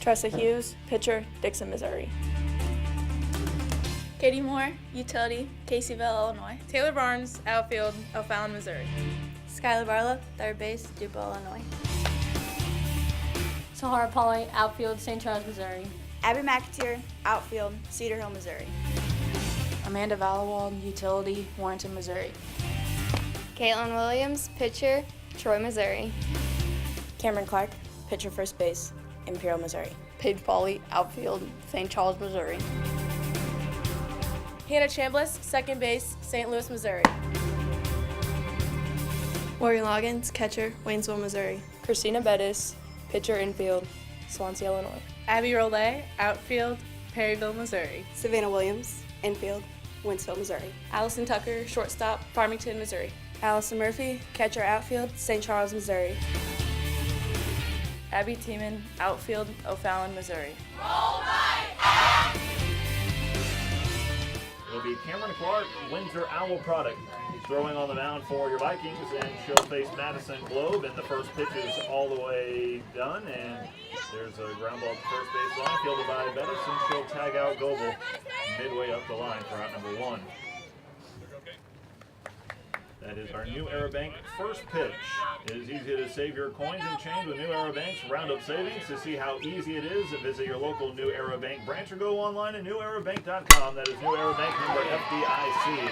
Tressa Hughes, pitcher, Dixon, Missouri. Katie Moore, utility, Caseyville, Illinois. Taylor Barnes, outfield, O'Fallon, Missouri. Skylar Barlow, third base, DuPont, Illinois. Sahara Polly, outfield, St. Charles, Missouri. Abby McAteer, outfield, Cedar Hill, Missouri. Amanda Valawald, utility, Warrenton, Missouri. Caitlin Williams, pitcher, Troy, Missouri. Cameron Clark, pitcher, first base, Imperial, Missouri. Paige Polly, outfield, St. Charles, Missouri. Hannah Chambliss, second base, St. Louis, Missouri. Morgan Loggins, catcher, Waynesville, Missouri. Christina Bettis, pitcher, infield, Swansea, Illinois. Abby Rollet, outfield, Perryville, Missouri. Savannah Williams, infield, Winsville, Missouri. Allison Tucker, shortstop, Farmington, Missouri. Allison Murphy, catcher, outfield, St. Charles, Missouri. Abby Tiemann, outfield, O'Fallon, Missouri. It'll be Cameron Clark, Windsor Owl product, throwing on the mound for your Vikings, and she'll face Madison Globe, and the first pitch is all the way done, and there's a ground ball at the first base line, fielded by Bettis, and she'll tag out Goebel midway up the line for out number 1. That is our new Aerobank first pitch. It is easy to save your coins and change with new Aerobank's Roundup Savings. To see how easy it is, visit your local New Aerobank branch or go online at newaerobank.com. That is New Aerobank, member FDIC.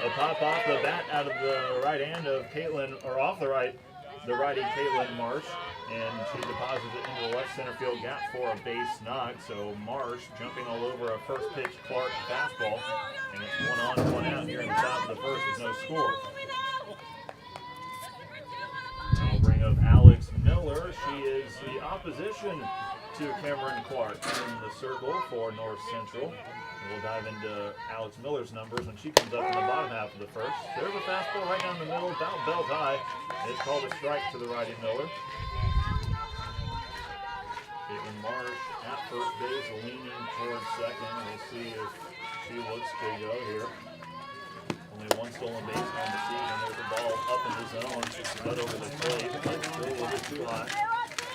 A pop off the bat out of the right hand of Caitlin, or off the righty Caitlin Marsh, and she deposits it into the left center field gap for a base knock. So Marsh jumping all over a first pitch Clark fastball, and it's 1 on, 1 out here in the top of the first with no score. I'll bring up Alex Miller. She is the opposition to Cameron Clark in the circle for North Central. And we'll dive into Alex Miller's numbers when she comes up in the bottom half of the first. There's a fastball right down the middle, about belt high. It's called a strike to the righty Miller. Caitlin Marsh at first base, leaning towards second. We'll see if she looks to go here. Only one stolen base on the season. There's a ball up in the zone. It's cut over the plate, but still a little bit too high.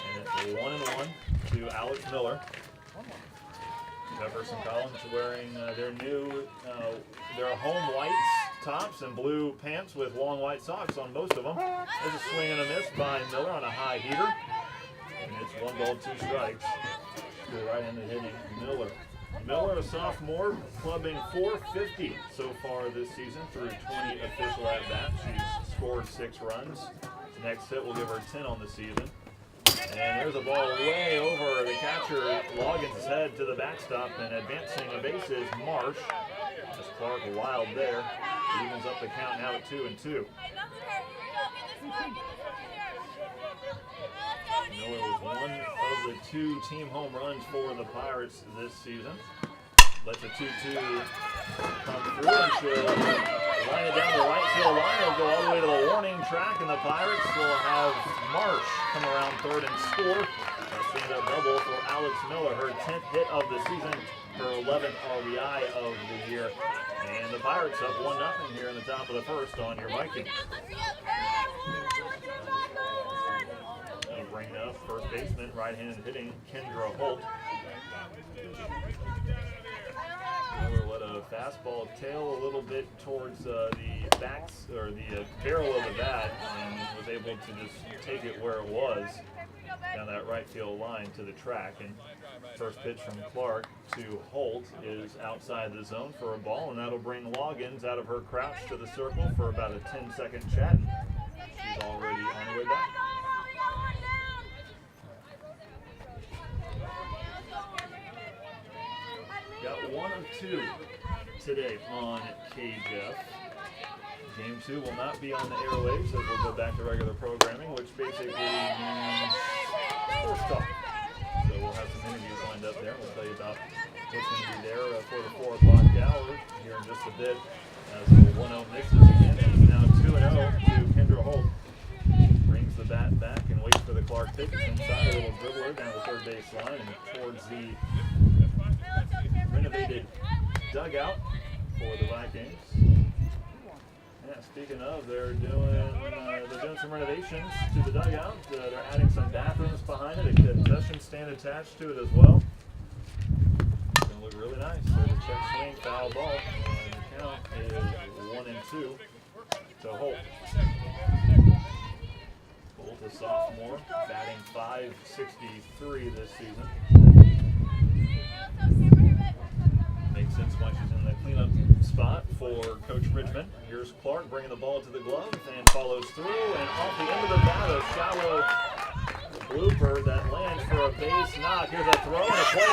And it's a 1-1 to Alex Miller. Jefferson Collins wearing their home whites tops and blue pants with long white socks on most of them. There's a swing and a miss by Miller on a high heater. And it's 1 ball, 2 strikes to the right-handed hitting Miller. Miller, a sophomore, clubbing .450 so far this season through 20 official at-bats. She's scored 6 runs. Next hit will give her 10 on the season. And there's a ball way over the catcher Loggins' head to the backstop, and advancing a base is Marsh. As Clark wild there. Evens up the count now at 2-2. Miller was one of the 2 team home runs for the Pirates this season. Lets a 2-2 come through, and she'll line it down the right field line. It'll go all the way to the warning track, and the Pirates will have Marsh come around third and score. A stand-up double for Alex Miller, her 10th hit of the season, her 11th RBI of the year. And the Pirates up 1-0 here in the top of the first on your Vikings. Bring up first baseman, right-handed hitting Kendra Holt. Miller let a fastball tail a little bit towards the backs or the barrel of the bat, and was able to just take it where it was down that right field line to the track. And first pitch from Clark to Holt is outside the zone for a ball, and that'll bring Loggins out of her crouch to the circle for about a 10-second chat. She's already on her way back. Got 1 of 2 today on KJFF. Game 2 will not be on the airwaves as we'll go back to regular programming, which basically means first talk. So we'll have some interviews lined up there. We'll tell you about what's going to be there for the 4 o'clock hour here in just a bit. As the 1-0 mixes again, and it's now 2-0 to Kendra Holt. Brings the bat back and waits for the Clark pitch. Inside, a little dribbler down the third base line and towards the renovated dugout for the Vikings. Yeah, Speaking of, they're doing some renovations to the dugout. They're adding some bathrooms behind it, a concession stand attached to it as well. It's going to look really nice. There's a check swing, foul ball, and the count is 1-2 to Holt. Holt, a sophomore, batting .563 this season. Makes sense why she's in the cleanup spot for Coach Richmond. Here's Clark bringing the ball to the glove and follows through, and off the end of the bat, a shallow blooper that lands for a base knock. Here's a throw and a play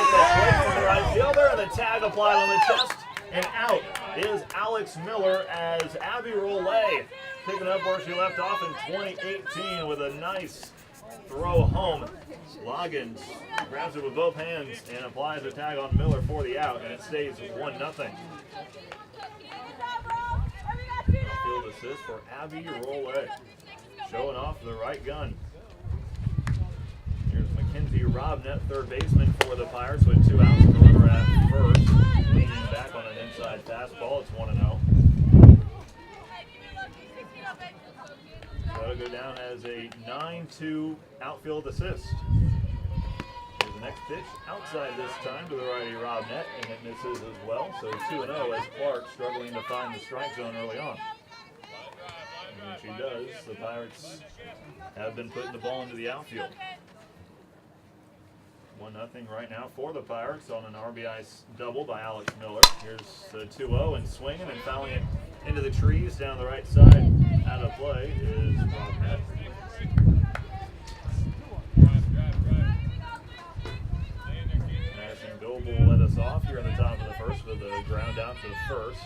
from the right fielder, and the tag applied on the chest, and out is Alex Miller as Abby Rollet picking up where she left off in 2018 with a nice throw home. Loggins grabs it with both hands and applies a tag on Miller for the out, and it stays 1-0. Field assist for Abby Rollet, showing off the right gun. Here's Mackenzie Robnett, third baseman for the Pirates, with 2 outs and a runner at first. Leaning back on an inside fastball, it's 1-0. That'll go down as a 9-2 outfield assist. Here's the next pitch outside this time to the righty Robnett, and it misses as well. So 2-0 as Clark struggling to find the strike zone early on. And when she does, the Pirates have been putting the ball into the outfield. 1-0 right now for the Pirates on an RBI double by Alex Miller. Here's the 2-0 and swinging and fouling it into the trees down the right side. Out of play is Robnett. Madison Goebel led us off here in the top of the first with a ground out to first.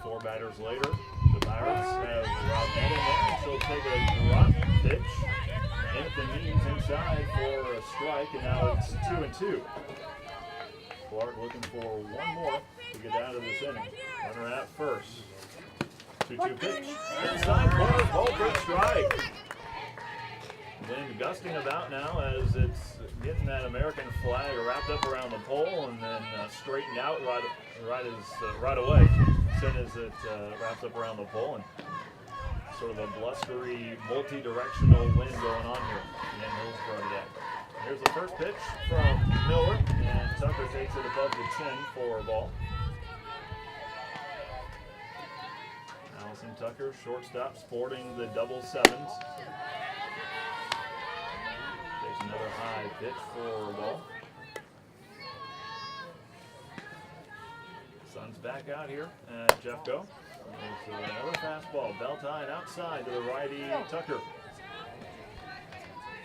4 batters later, the Pirates have Robnett in there. She'll take a drop pitch. Anthony's inside for a strike, and now it's 2-2. Clark looking for one more to get out of this inning. Runner at first. 2-2 pitch. Inside corner, ball for strike. Wind gusting about now as it's getting that American flag wrapped up around the pole and then straightened out right away as soon as it wraps up around the pole. And sort of a blustery, multi-directional wind going on here in Hillsborough today. Here's the first pitch from Miller, and Tucker takes it above the chin for a ball. Allison Tucker, shortstop, sporting the double sevens. Takes another high pitch for a ball. Sun's back out here at Jeffco. There's another fastball, belt high and outside to the righty Tucker.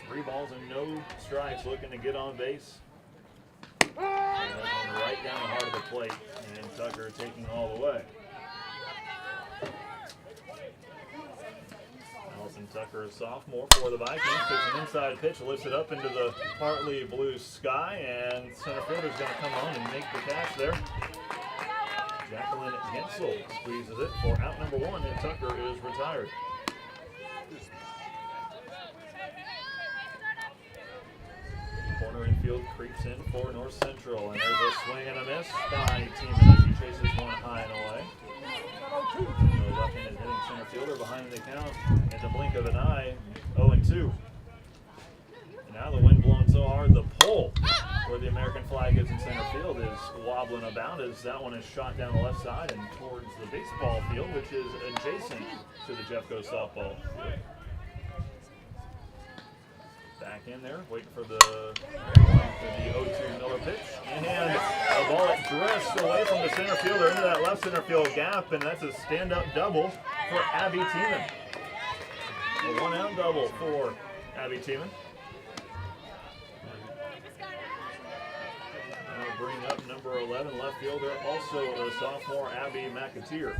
3 balls and no strikes, looking to get on base. And right down the heart of the plate, and Tucker taking all the way. Allison Tucker, a sophomore for the Vikings, takes an inside pitch, lifts it up into the partly blue sky, and center fielder's going to come on and make the catch there. Jacqueline Gensel squeezes it for out number 1, and Tucker is retired. Corner infield creeps in for North Central, and there's a swing and a miss by Teeman as he chases one high and away. The left-handed hitting center fielder behind the count in the blink of an eye, 0-2. Now the wind blowing so hard, the pole where the American flag is in center field is wobbling about as that one is shot down the left side and towards the baseball field, which is adjacent to the Jeffco softball field. Back in there, waiting for the 0-2 Miller pitch, and the ball drifts away from the center fielder into that left center field gap, and that's a stand-up double for Abby Teeman. A 1-out double for Abby Teeman. Bring up number 11 left fielder, also a sophomore, Abby McAteer.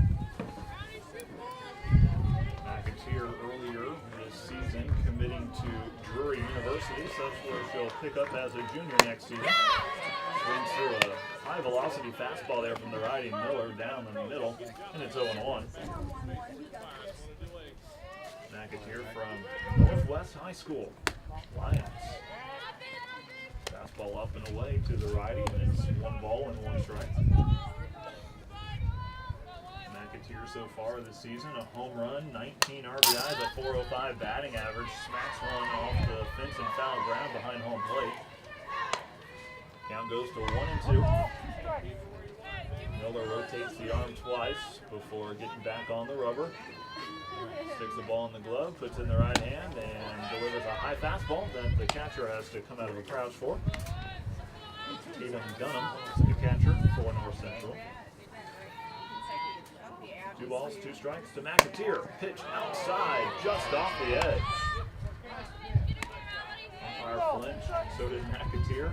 McAteer earlier this season committing to Drury University, such where she'll pick up as a junior next season. Swings through a high velocity fastball there from the righty Miller down the middle, and it's 0-1. McAteer from Northwest High School, Lions. Fastball up and away to the righty, and it's 1 ball and 1 strike. McAteer so far this season. A home run, 19 RBIs, a 405 batting average. Smacks one off the fence and foul ground behind home plate. Count goes to 1-2. Miller rotates the arm twice before getting back on the rubber. Sticks the ball in the glove, puts it in the right hand, and delivers a high fastball that the catcher has to come out of a crouch for. Tatum Dunham, the catcher for North Central. 2 balls, 2 strikes to McAteer. Pitch outside, just off the edge. Umpire flinch, so did McAteer.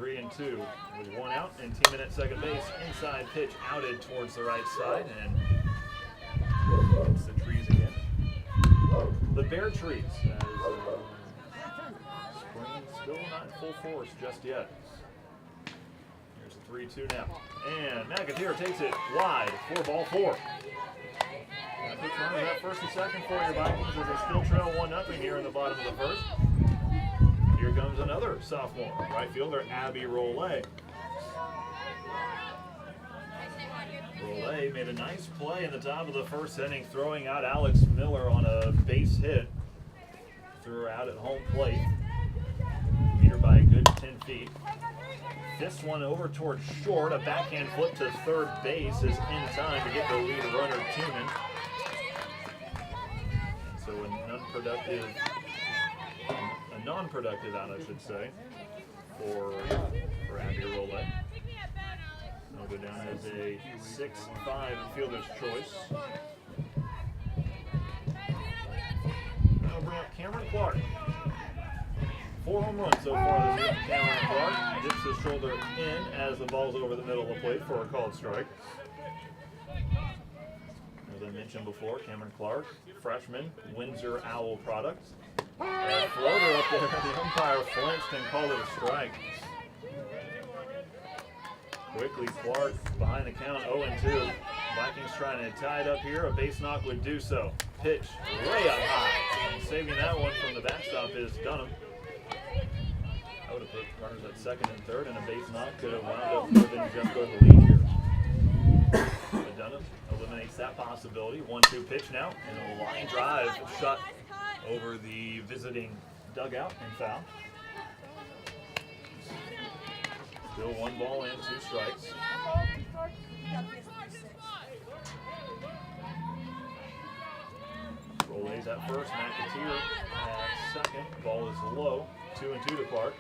3-2 with 1 out, and team at second base. Inside pitch outed towards the right side, and hits the trees again. The bare trees, as spring still not in full force just yet. Here's a 3-2 now, and McAteer takes it wide, 4-4. Quick runners at first and second for your Vikings as they still trail 1-0 here in the bottom of the first. Here comes another sophomore, right fielder Abby Rollet. Rollet made a nice play in the top of the first inning, throwing out Alex Miller on a base hit. Threw her out at home plate. Beat her by a good 10 feet. This one over towards short. A backhand flip to third base is in time to get the lead runner Tunin. So a non-productive out, I should say, for Abby Rollet. I'll go down as a 6-5 fielder's choice. I'll bring up Cameron Clark. 4 home runs so far this year. Cameron Clark dips his shoulder in as the ball's over the middle of the plate for a called strike. As I mentioned before, Cameron Clark, freshman, Windsor Owl product. A floater up there, the umpire flinched and called it a strike. Quickly, Clark behind the count, 0-2. Vikings trying to tie it up here. A base knock would do so. Pitch way up high. And saving that one from the backstop is Dunham. I would have put runners at second and third, and a base knock could have wound up giving Jeffco the lead here. But Dunham eliminates that possibility. 1-2 pitch now, and a line drive shot over the visiting dugout and foul. Still 1 ball and 2 strikes. Rollet's at first, McAteer at second. Ball is low. 2-2 to Clark.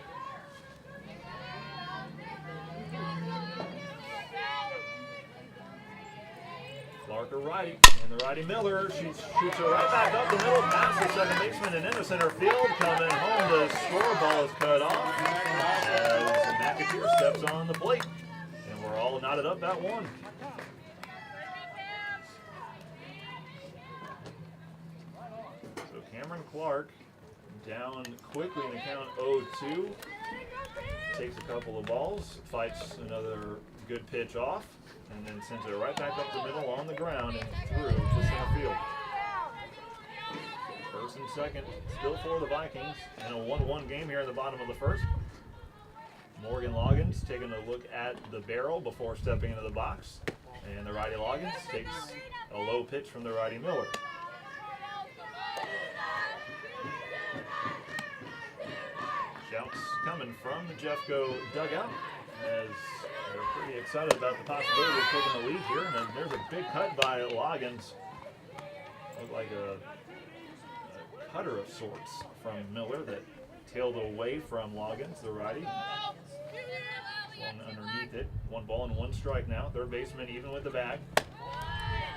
Clark a righty, and the righty Miller, she shoots her right back up the middle, past the second baseman and into center field. Coming home to score, ball is cut off as McAteer steps on the plate, and we're all knotted up at 1. So Cameron Clark down quickly in the count 0-2, takes a couple of balls, fights another good pitch off, and then sends it right back up the middle on the ground and through to center field. First and second still for the Vikings in a 1-1 game here in the bottom of the first. Morgan Loggins taking a look at the barrel before stepping into the box, and the righty Loggins takes a low pitch from the righty Miller. Shouts coming from the Jeffco dugout as they're pretty excited about the possibility of taking the lead here. And then there's a big cut by Loggins. Looked like a cutter of sorts from Miller that tailed away from Loggins, the righty. One underneath it. 1 ball and 1 strike now. Third baseman even with the bag.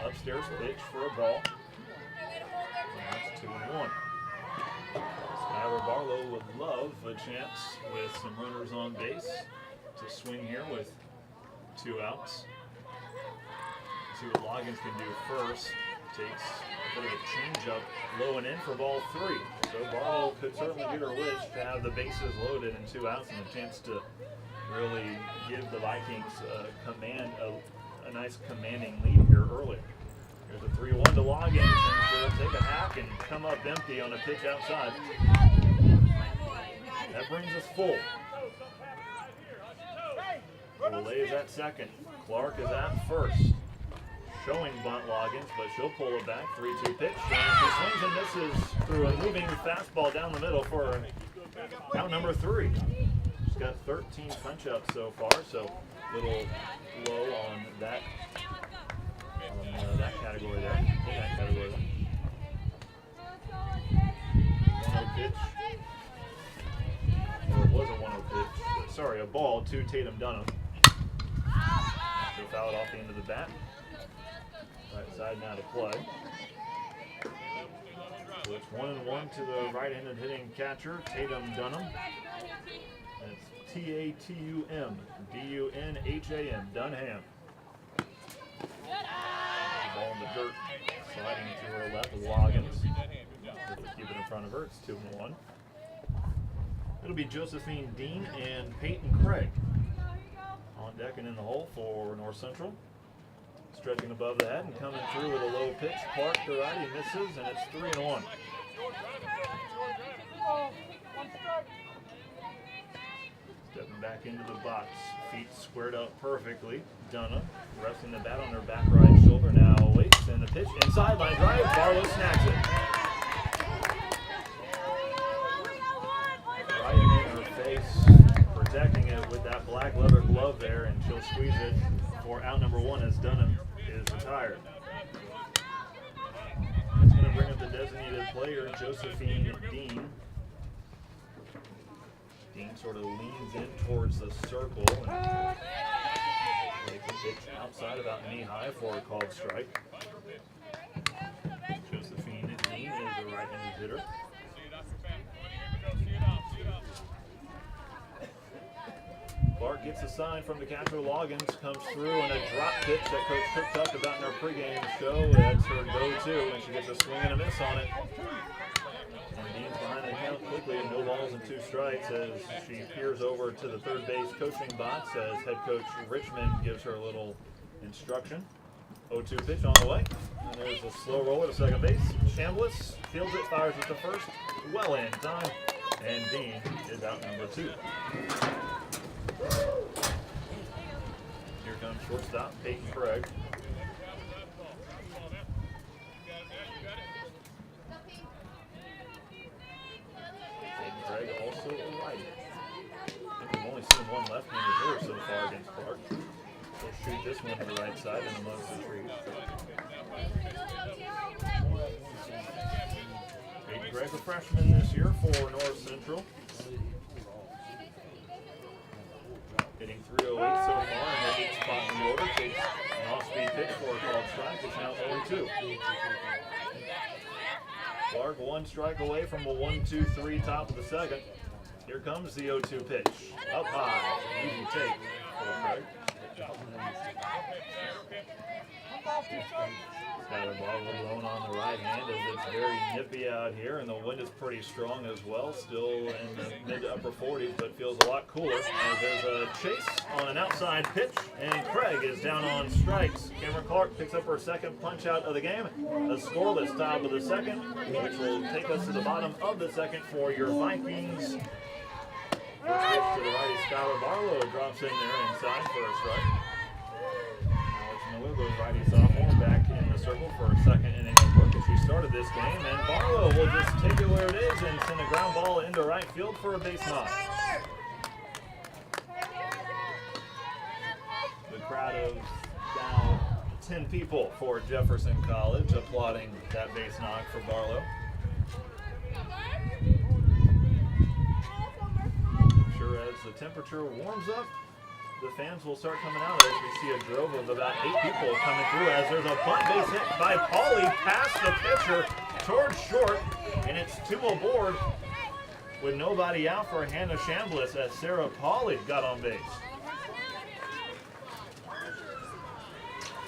Upstairs pitch for a ball. And that's 2-1. Skylar Barlow would love a chance with some runners on base to swing here with 2 outs. See what Loggins can do first. Takes a bit of a change-up low and in for ball 3. So Barlow could certainly get her wish to have the bases loaded and 2 outs and a chance to really give the Vikings a nice commanding lead here early. Here's a 3-1 to Loggins, and she'll take a hack and come up empty on a pitch outside. That brings us full. Rollet is at second. Clark is at first. showing bunt Loggins, but she'll pull it back. 3-2 pitch. And she swings and misses through a moving fastball down the middle for out number 3. She's got 13 punch-outs so far, so a little low on that category there. In that category there. 1-0 pitch. Or it was a 1-0 pitch. Sorry, a ball to Tatum Dunham. She'll foul it off the end of the bat. Right side now to play. So it's 1-1 to the right-handed hitting catcher, Tatum Dunham. And it's Tatum Dunham, Dunham. Ball in the dirt, sliding to her left, Loggins. Keep it in front of her, it's 2-1. It'll be Josephine Dean and Peyton Craig on deck and in the hole for North Central. Stretching above the head and coming through with a low pitch. Clark, the righty, misses, and it's 3-1. Stepping back into the box, feet squared up perfectly. Dunham resting the bat on her back right shoulder. Now waits, and the pitch inside line drive. Barlow snacks it. Right in her face, protecting it with that black leather glove there, and she'll squeeze it for out number 1 as Dunham is retired. That's going to bring up the designated player, Josephine Dean. Dean sort of leans in towards the circle and makes a pitch outside about knee high for a called strike. Josephine Dean is a right-handed hitter. Clark gets a sign from the catcher. Loggins comes through and a drop pitch that Coach Cook talked about in our pregame show. That's her go-to, and she gets a swing and a miss on it. And Dean's behind the count quickly, and no balls and 2 strikes as she peers over to the third base coaching box as head coach Richmond gives her a little instruction. 0-2 pitch on the way, and there's a slow roller to second base. Chambliss fields it, fires at the first, well in time, and Dean is out number 2. Here comes shortstop Peyton Craig. Peyton Craig also a righty. I think we've only seen one left-handed hitter so far against Clark. We'll shoot this one to the right side and amongst the trees. Peyton Craig, a freshman this year for North Central. Hitting 308 so far in the 8th spot in the order. Takes an off-speed pitch for a called strike. It's now 0-2. Clark 1 strike away from a 1-2-3 top of the second. Here comes the 0-2 pitch. Up high. Easy take for Craig. Got a ball blown on the right hand as it's very nippy out here, and the wind is pretty strong as well. Still in the mid to upper 40s, but feels a lot cooler as there's a chase on an outside pitch, and Craig is down on strikes. Cameron Clark picks up her second punch out of the game. A scoreless top of the second, which will take us to the bottom of the second for your Vikings. First pitch to the righty, Skylar Barlow drops in there inside for a strike. Miller, the righty sophomore, back in the circle for a second inning of work as she started this game, and Barlow will just take it where it is and send a ground ball into right field for a base knock. The crowd of now 10 people for Jefferson College applauding that base knock for Barlow. Sure, as the temperature warms up, the fans will start coming out as we see a drove of about 8 people coming through as there's a bunt base hit by Pauly past the pitcher towards short, and it's 2 aboard with nobody out for Hannah Chambliss as Sarah Pauly got on base.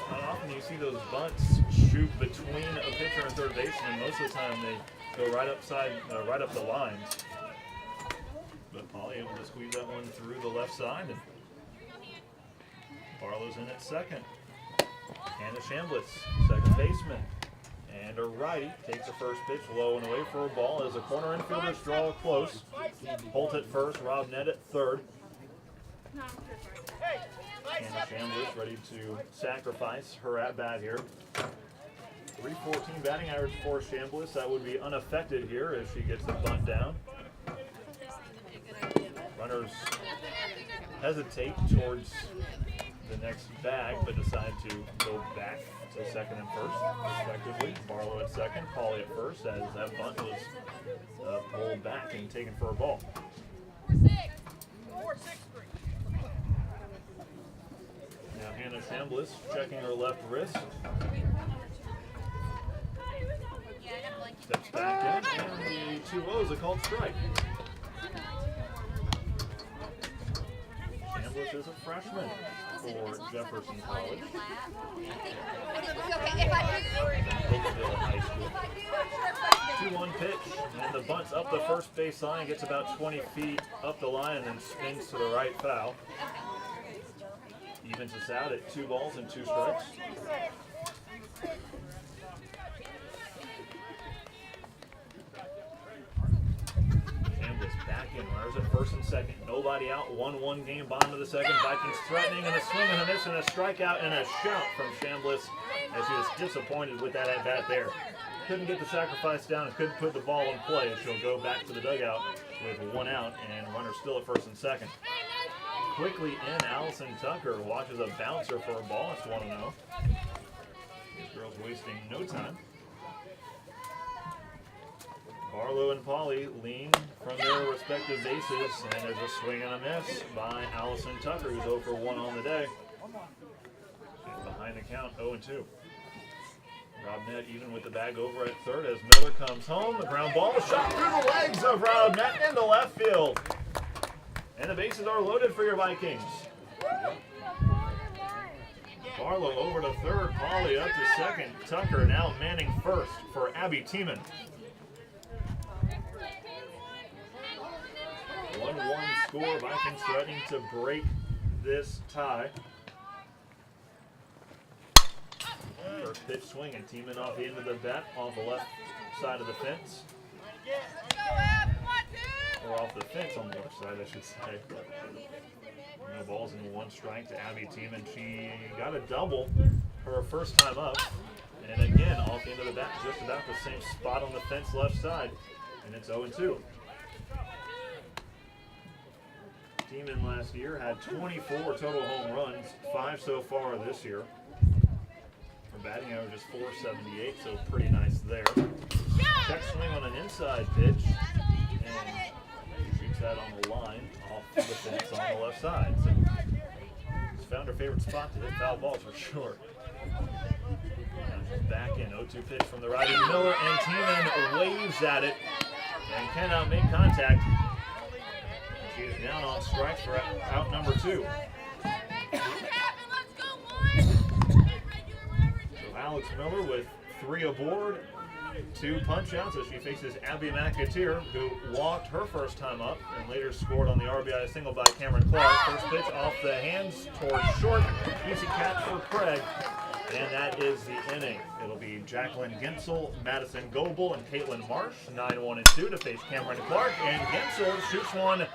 Not often you see those bunts shoot between a pitcher and third baseman. Most of the time they go right up the lines. But Pauly able to squeeze that one through the left side. And Barlow's in at second. Hannah Chambliss, second baseman. And a righty takes the first pitch low and away for a ball as the corner infielders draw close. Holt at first, Rob Nett at third. Hannah Chambliss ready to sacrifice her at bat here. 314 batting average for Chambliss. That would be unaffected here as she gets the bunt down. Runners hesitate towards the next bag, but decide to go back to second and first, respectively. Barlow at second, Pauly at first, as that bunt was pulled back and taken for a ball. Now Hannah Chambliss checking her left wrist. Steps back in, and the 2-0 is a called strike. Chambliss is a freshman for Jefferson College. Oakville High School. 2-1 pitch, and the bunt's up the first base line, gets about 20 feet up the line, and then spins to the right foul. Evens us out at 2 balls and 2 strikes. Back in, runners at first and second. Nobody out, 1-1 game, bottom of the second. Vikings threatening, and a swing and a miss and a strikeout and a shout from Chambliss as he was disappointed with that at bat there. Couldn't get the sacrifice down and couldn't put the ball in play. She'll go back to the dugout with 1 out and runners still at first and second. Quickly in, Allison Tucker watches a bouncer for a ball. It's 1-0. These girls wasting no time. Barlow and Pauly lean from their respective bases, and there's a swing and a miss by Allison Tucker, who's 0 for 1 on the day. She's behind the count, 0-2. Robnett even with the bag over at third as Miller comes home. The ground ball shot through the legs of Robnett into left field. And the bases are loaded for your Vikings. Barlow over to third, Pauly up to second. Tucker now manning first for Abby Tiemann. 1-1 score. Vikings threatening to break this tie. First pitch swing and Tiemann off the end of the bat, off the left side of the fence. Or off the fence on the left side, I should say. No balls and 1 strike to Abby Tiemann. She got a double her first time up. And again, off the end of the bat, just about the same spot on the fence left side. And it's 0-2. Tiemann last year had 24 total home runs, 5 so far this year. Her batting average is .478, so pretty nice there. Check swing on an inside pitch, and she shoots that on the line off the fence on the left side. So she's found her favorite spot to hit foul balls for sure. Now she's back in, 0-2 pitch from the righty Miller, and Tiemann waves at it and cannot make contact. She is down on strikes for out number 2. So Alex Miller with 3 aboard, 2 punch outs as she faces Abby McAteer, who walked her first time up and later scored on the RBI single by Cameron Clark. First pitch off the hands towards short. Easy catch for Craig. And that is the inning. It'll be Jacqueline Gensel, Madison Goebel, and Caitlin Marsh, 9-1-2 to face Cameron Clark. And Gensel shoots one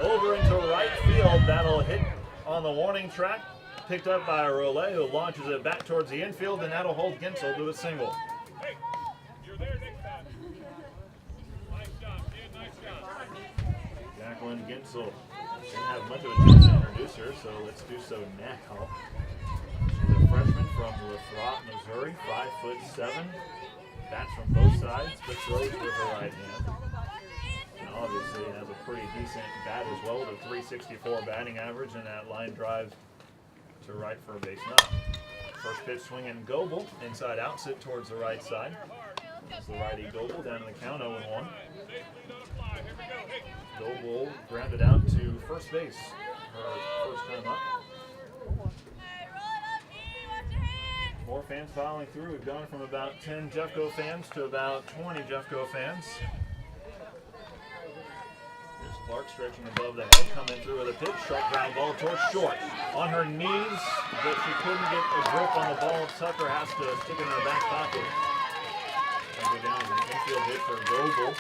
over into right field. That'll hit on the warning track. Picked up by Rollet, who launches it back towards the infield, and that'll hold Gensel to a single. Jacqueline Gensel didn't have much of a chance to introduce her, so let's do so now. She's a freshman from Lathrop, Missouri, 5'7", bats from both sides, but throws with her right hand. And obviously has a pretty decent bat as well, with a .364 batting average and that line drive to right for a base knock. First pitch swing and Goebel, inside out, sit towards the right side. That's the righty Goebel down in the count, 0-1. Goebel grounded out to first base, her first time up. More fans following through. We've gone from about 10 Jeffco fans to about 20 Jeffco fans. Here's Clark stretching above the head, coming through with a pitch. Sharp ground ball towards short. On her knees, but she couldn't get a grip on the ball. Tucker has to stick it in her back pocket. Go down as an infield hit for Goebel.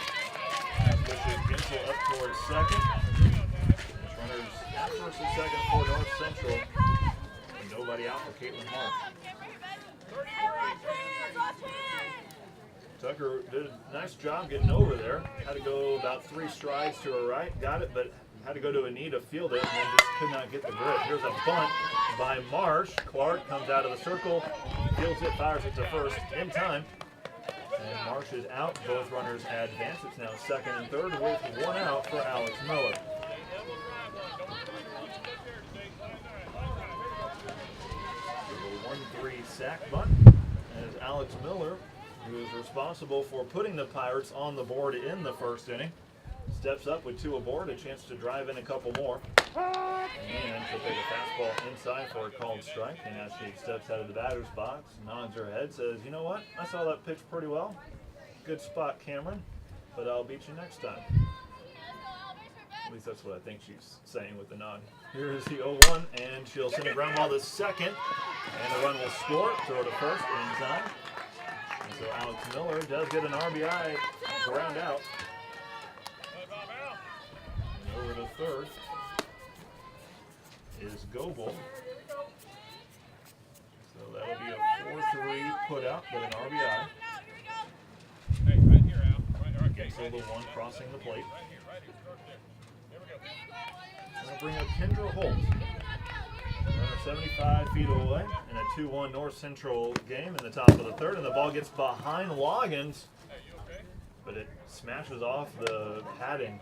Pushes Gensel up towards second. Runners at first and second for North Central. Nobody out for Caitlin Hart. Tucker did a nice job getting over there. Had to go about 3 strides to her right. Got it, but had to go to a knee to field it, and then just could not get the grip. Here's a bunt by Marsh. Clark comes out of the circle, fields it, fires it to first in time. And Marsh is out. Both runners advance. It's now second and third with 1 out for Alex Miller. The 1-3 sack bunt as Alex Miller, who is responsible for putting the Pirates on the board in the first inning, steps up with 2 aboard, a chance to drive in a couple more. And she'll take a fastball inside for a called strike. And as she steps out of the batter's box, nods her head, says, you know what? I saw that pitch pretty well. Good spot, Cameron, but I'll beat you next time. At least that's what I think she's saying with the nod. Here's the 0-1, and she'll send a ground ball to second. And the run will score, throw to first in time. And so Alex Miller does get an RBI ground out. And over to third is Goebel. So that'll be a 4-3 put out, but an RBI. Gensel, the one crossing the plate. That'll bring up Kendra Holt. Runner 75 feet away in a 2-1 North Central game in the top of the third, and the ball gets behind Loggins, but it smashes off the padding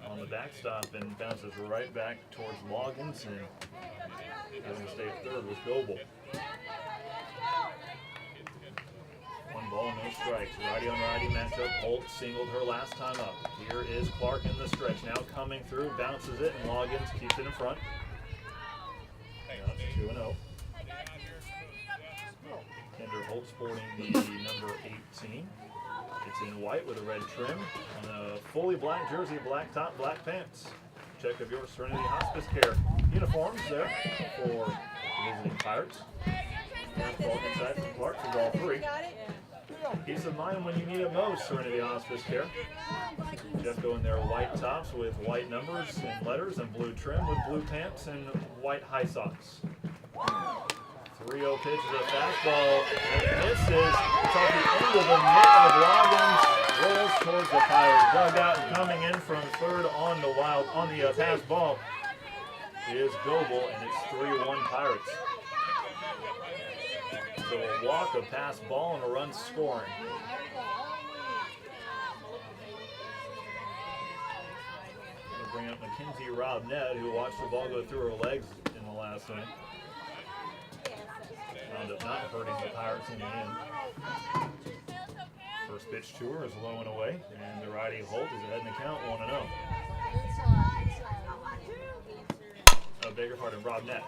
on the backstop and bounces right back towards Loggins, and having to stay at third was Goebel. 1 ball, no strikes. Righty on righty matchup. Holt singled her last time up. Here is Clark in the stretch. Now coming through, bounces it, and Loggins keeps it in front. Now it's 2-0. Kendra Holt sporting the number 18. It's in white with a red trim and a fully black jersey, black top, black pants. Check of your Serenity Hospice Care uniforms there for the visiting Pirates. Ball inside from Clark for ball 3. Peace of mind when you need it most, Serenity Hospice Care. Just go in their white tops with white numbers and letters, and blue trim with blue pants and white high socks. 3-0 pitch is a fastball, and it misses. It's off the end of the mitt of Loggins. Rolls towards the Pirates dugout, and coming in from third on the pass ball is Goebel, and it's 3-1 Pirates. So a walk, a pass ball, and a run scoring. We'll bring up Mackenzie Robnett, who watched the ball go through her legs in the last inning. Wound up not hurting the Pirates in the end. First pitch to her is low and away, and the righty Holt is ahead in the count, 1-0. Bigger pardon, Robnett.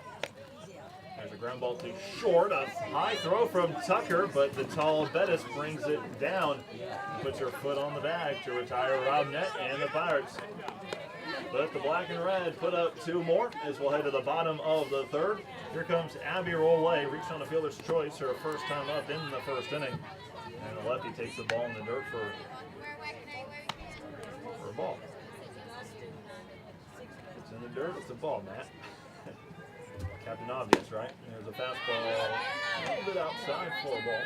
There's a ground ball to short, a high throw from Tucker, but the tall Bettis brings it down, puts her foot on the bag to retire Robnett and the Pirates. But the black and red put up 2 more as we'll head to the bottom of the third. Here comes Abby Rollet, reached on a fielder's choice, her first time up in the first inning. And the lefty takes the ball in the dirt for a ball. It's in the dirt, it's a ball, Matt. Captain Obvious, right? There's a fastball a little bit outside for a ball.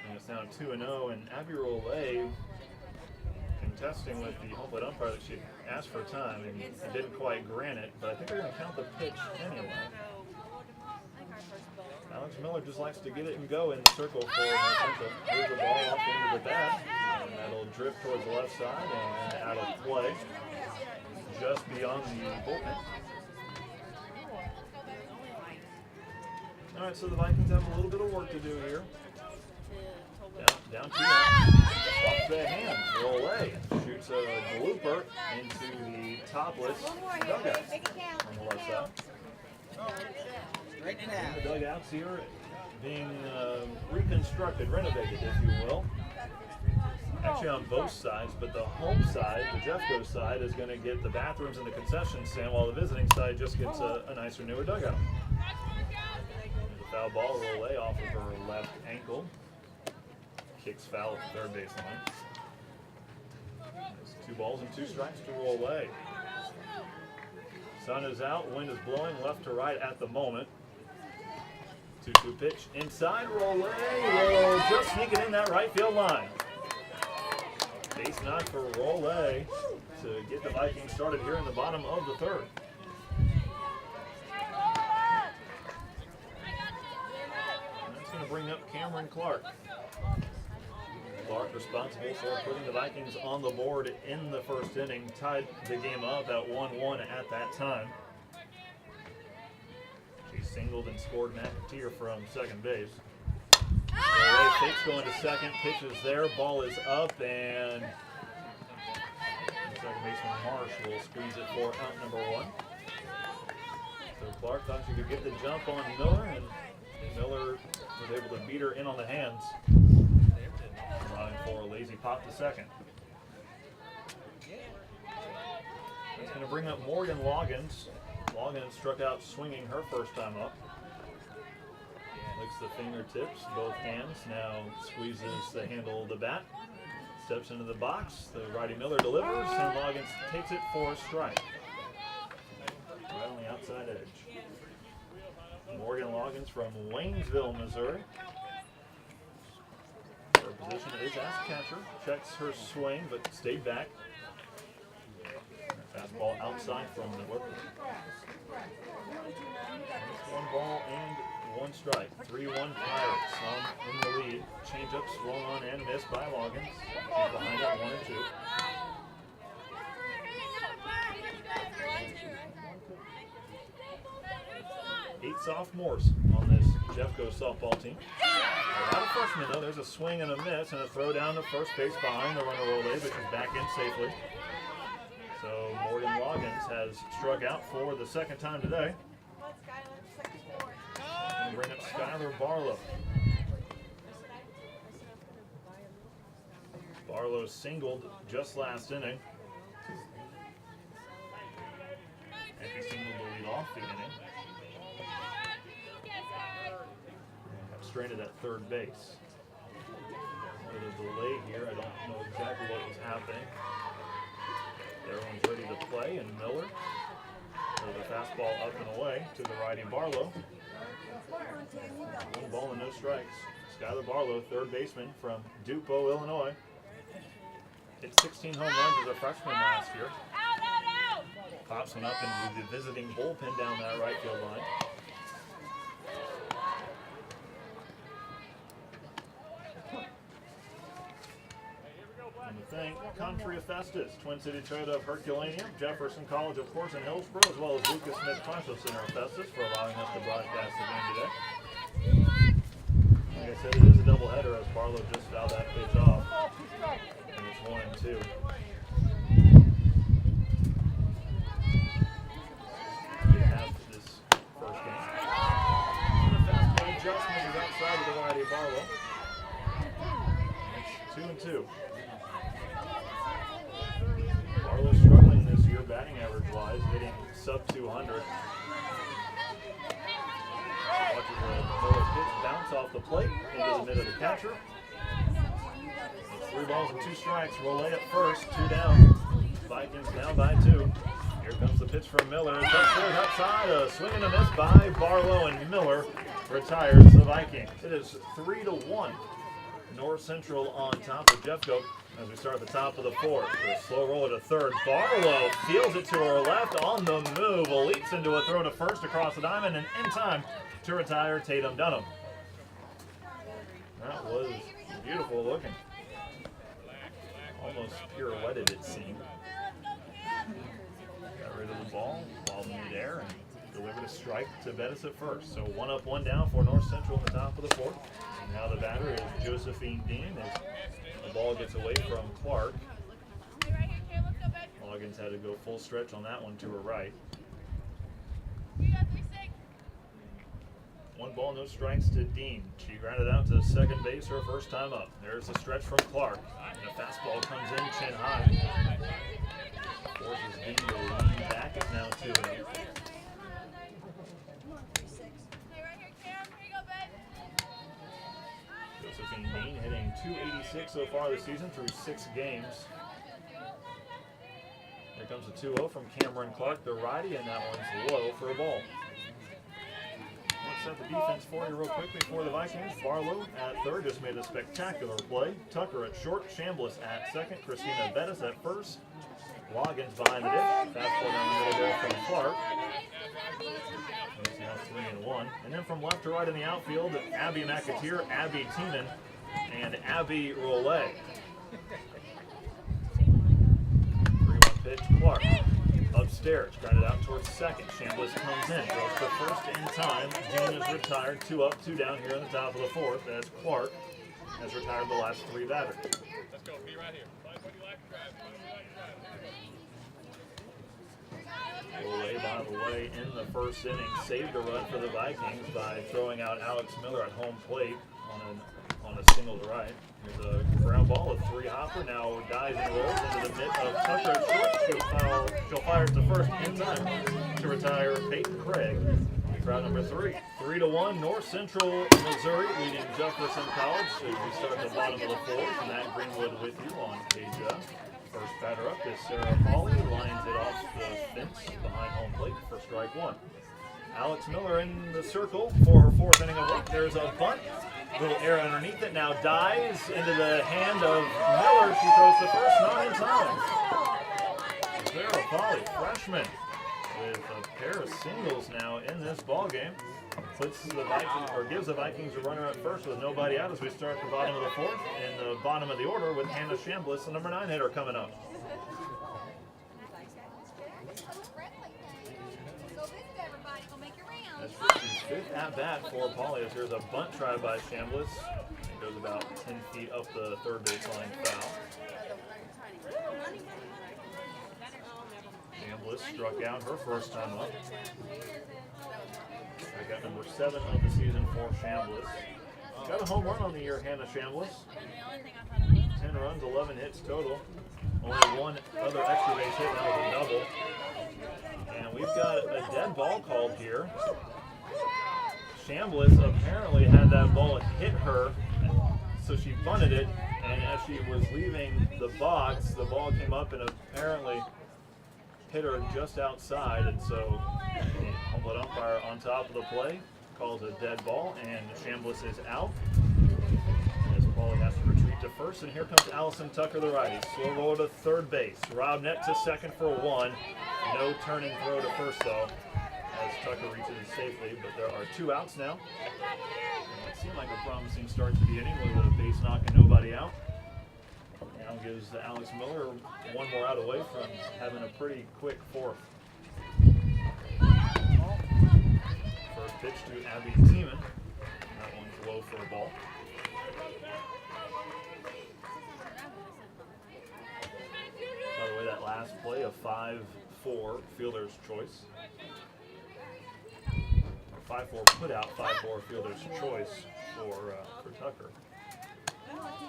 And it's now 2-0, and Abby Rollet contesting with the home plate umpire that she asked for time and didn't quite grant it, but I think they're going to count the pitch anyway. Alex Miller just likes to get it and go in the circle for North Central. Here's the ball off the end of the bat, and that'll drift towards the left side and out of play just beyond the bullpen. All right, so the Vikings have a little bit of work to do here. Down 2-0. Off the hand, Rollet shoots a blooper into the topless dugout on the left side. And the dugouts here being reconstructed, renovated, if you will. Actually on both sides, but the home side, the Jeffco side, is going to get the bathrooms and the concession stand, while the visiting side just gets a nicer, newer dugout. There's a foul ball, Rollet off of her left ankle. Kicks foul at the third baseline. There's 2 balls and 2 strikes to Rollet. Sun is out, wind is blowing left to right at the moment. 2-2 pitch inside, Rollet will just sneak it in that right field line. Base nod for Rollet to get the Vikings started here in the bottom of the third. And that's going to bring up Cameron Clark. Clark responsible for putting the Vikings on the board in the first inning, tied the game up at 1-1 at that time. She singled and scored McAteer from second base. Rollet fakes going to second, pitches there, ball is up, and second baseman Marsh will squeeze it for out number 1. So Clark thought she could get the jump on Miller, and Miller was able to beat her in on the hands, allowing for a lazy pop to second. That's going to bring up Morgan Loggins. Loggins struck out swinging her first time up. Licks the fingertips, both hands, now squeezes the handle of the bat. Steps into the box, the righty Miller delivers, and Loggins takes it for a strike. Right on the outside edge. Morgan Loggins from Waynesville, Missouri. Her position is as catcher. Checks her swing, but stayed back. Fastball outside from Miller. 1 ball and 1 strike. 3-1 Pirates in the lead. Change-up swung on and missed by Loggins. She's behind at 1-2. 8 sophomores on this Jeffco softball team. A lot of freshmen though. There's a swing and a miss and a throw down to first base behind the runner Rollet, but she's back in safely. So Morgan Loggins has struck out for the second time today. And bring up Skylar Barlow. Barlow singled just last inning. And he singled to lead off the inning. Got stranded at third base. A little delay here. I don't know exactly what was happening. Everyone's ready to play, and Miller with a fastball up and away to the righty Barlow. 1 ball and no strikes. Skylar Barlow, third baseman from Dupo, Illinois. Hit 16 home runs as a freshman last year. Pops one up into the visiting bullpen down that right field line. And we thank Country of Festus, Twin City Toyota of Herculaneum, Jefferson College, of course, in Hillsborough, as well as Lucas Smith Classical Center of Festus for allowing us to broadcast the game today. Like I said, it is a doubleheader as Barlow just fouled that pitch off. And it's 1-2. We have this first game. And the fastball adjustment is outside of the righty Barlow. It's 2-2. Barlow struggling this year, batting average-wise, hitting sub-200. Watches the Miller pitch bounce off the plate into the mid of the catcher. 3 balls and 2 strikes. Rollet at first, 2 down. Vikings down by 2. Here comes the pitch from Miller. It's outside, a swing and a miss by Barlow, and Miller retires the Vikings. It is 3-1. North Central on top of Jeffco as we start at the top of the 4th. With a slow roller to third. Barlow fields it to her left on the move. Leaps into a throw to first across the diamond and in time to retire Tatum Dunham. That was beautiful looking. Almost pirouetted, it seemed. Got rid of the ball in midair and delivered a strike to Bettis at first. So 1 up, 1 down for North Central in the top of the 4th. And now the batter is Josephine Dean as the ball gets away from Clark. Loggins had to go full stretch on that one to her right. 1 ball, no strikes to Dean. She grounded out to second base her first time up. There's a stretch from Clark. And the fastball comes in chin high. Forces Dean to lean back. It's now 2-8. Josephine Dean hitting .286 so far this season through 6 games. Here comes the 2-0 from Cameron Clark, the righty, and that one's low for a ball. Let's set the defense for you real quickly for the Vikings. Barlow at third just made a spectacular play. Tucker at short, Chambliss at second, Christina Bettis at first. Loggins behind the dish. Fastball down the middle there from Clark. It's now 3-1. And then from left to right in the outfield, Abby McAteer, Abby Tiemann, and Abby Rollet. 3-1 pitch, Clark. Upstairs, grounded out towards second. Chambliss comes in, throws to first in time. Dean is retired, 2 up, 2 down here in the top of the fourth as Clark has retired the last 3 batters. Let's go, be right here. Rollet, by the way, in the first inning, saved a run for the Vikings by throwing out Alex Miller at home plate on a single to right. Here's a ground ball, a 3-hopper. Now dives and rolls into the mitt of Tucker at short. She'll fire to first in time to retire Peyton Craig. Crowd number 3. 3-1, North Central Missouri leading Jefferson College as we start the bottom of the fourth. Matt Greenwood with you on KJFF. First batter up is Sarah Pauley, lines it off the fence behind home plate for strike 1. Alex Miller in the circle for her 4th inning of work. There's a bunt, little air underneath it, now dives into the hand of Miller. She throws the first, not in time. Sarah Pauley, freshman, with a pair of singles now in this ball game. Puts the Vikings, or gives the Vikings a runner at first with nobody out as we start the bottom of the fourth. In the bottom of the order with Hannah Chambliss, the number 9 hitter, coming up. That's Christian's 5th at bat for Pauley as there's a bunt try by Chambliss. It goes about 10 feet up the third baseline foul. Chambliss struck out her first time up. I got number 7 of the season for Chambliss. Got a home run on the year, Hannah Chambliss. 10 runs, 11 hits total. Only 1 other extra base hit, that was a double. And we've got a dead ball called here. Chambliss apparently had that ball hit her, so she bunted it, and as she was leaving the box, the ball came up and apparently hit her just outside, and so the home plate umpire on top of the play calls a dead ball, and Chambliss is out as Pauley has to retreat to first. And here comes Allison Tucker, the righty. Slow roll to third base. Rob Net to second for 1. No turn and throw to first though, as Tucker reaches it safely. But there are 2 outs now. And it seemed like a promising start to the inning with a base knock and nobody out. Now gives Alex Miller 1 more out away from having a pretty quick fourth. First pitch to Abby Tiemann. That one's low for a ball. By the way, that last play, a 5-4 fielder's choice. 5-4 put out, 5-4 fielder's choice for Tucker.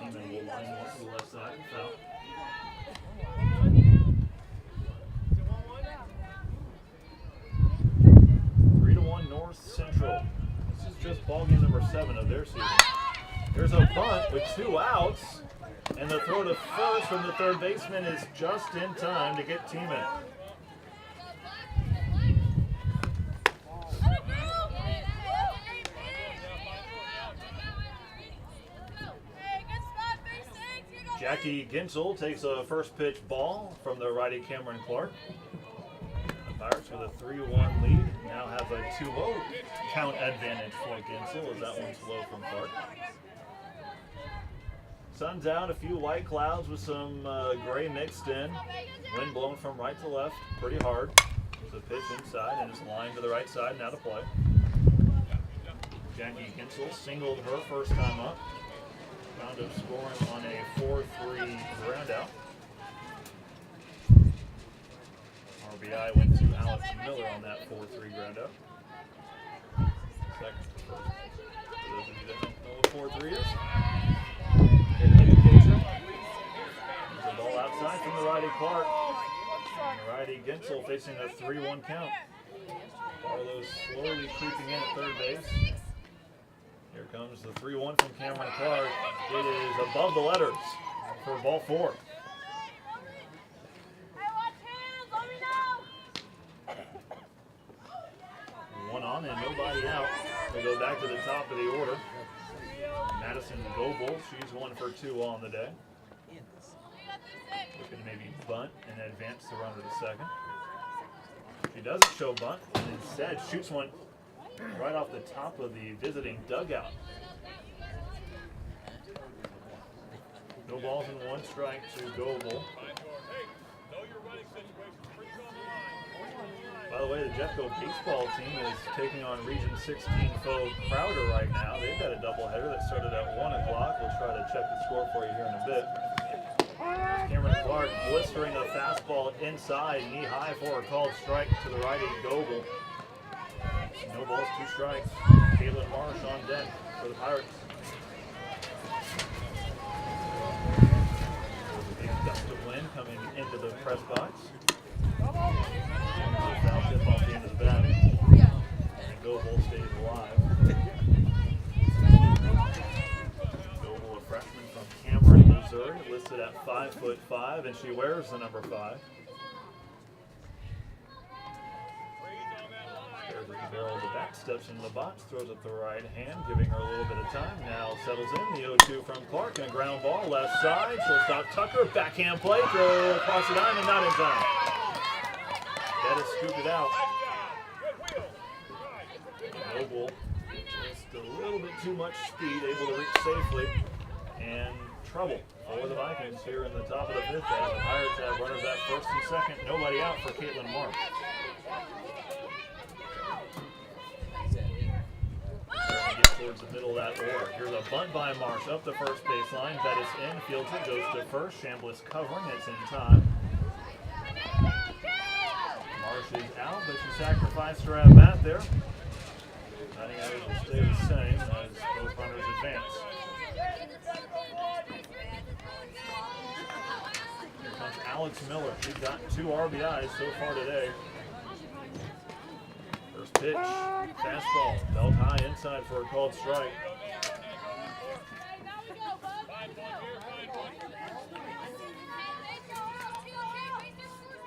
Tiemann will line one to the left side. Foul. 3-1 North Central. This is just ball game number 7 of their season. There's a bunt with 2 outs, and the throw to first from the third baseman is just in time to get Tiemann. Jackie Ginsel takes a first pitch ball from the righty Cameron Clark. The Pirates with a 3-1 lead now have a 2-0 count advantage for Ginsel as that one's low from Clark. Sun's out, a few light clouds with some gray mixed in. Wind blowing from right to left pretty hard. There's a pitch inside and it's lined to the right side, now to play. Jackie Ginsel singled her first time up. Wound up scoring on a 4-3 groundout. RBI went to Alex Miller on that 4-3 groundout. Second to first. For those of you that don't know what 4-3 is, hit an indication. There's a ball outside from the righty Clark. And the righty Ginsel facing a 3-1 count. Barlow slowly creeping in at third base. Here comes the 3-1 from Cameron Clark. It is above the letters for ball 4. on and nobody out. We go back to the top of the order. Madison Goebel, she's 1 for 2 on the day. Looking to maybe bunt and advance the runner to second. She doesn't show bunt and instead shoots one right off the top of the visiting dugout. No balls and 1 strike to Goebel. By the way, the Jeffco baseball team is taking on Region 16 foe Crowder right now. They've got a doubleheader that started at 1 o'clock. We'll try to check the score for you here in a bit. Cameron Clark blistering a fastball inside, knee high for a called strike to the righty Goebel. No balls, 2 strikes. Caitlin Marsh on deck for the Pirates. Big gust of wind coming into the press box. Foul tip off the end of the bat. And Goebel stays alive. Goebel, a freshman from Cameron, Missouri, listed at 5'5", and she wears the number 5. Stares at the barrel of the bat, steps into the box, throws up the right hand, giving her a little bit of time. Now settles in, the 0-2 from Clark, and a ground ball left side. Shortstop Tucker, backhand play, throw across the diamond, not in time. Bettis scooped it out. Goebel, just a little bit too much speed, able to reach safely, and trouble for the Vikings here in the top of the 5th as the Pirates have runners at first and second. Nobody out for Caitlin Marsh. Starting to get towards the middle of that order. Here's a bunt by Marsh up the first baseline. Bettis in, fields it, goes to first. Chambliss covering, it's in time. Marsh is out, but she sacrificed her at bat there. I think that will stay the same as both runners advance. Here comes Alex Miller. She's got 2 RBIs so far today. First pitch, fastball, belt high inside for a called strike.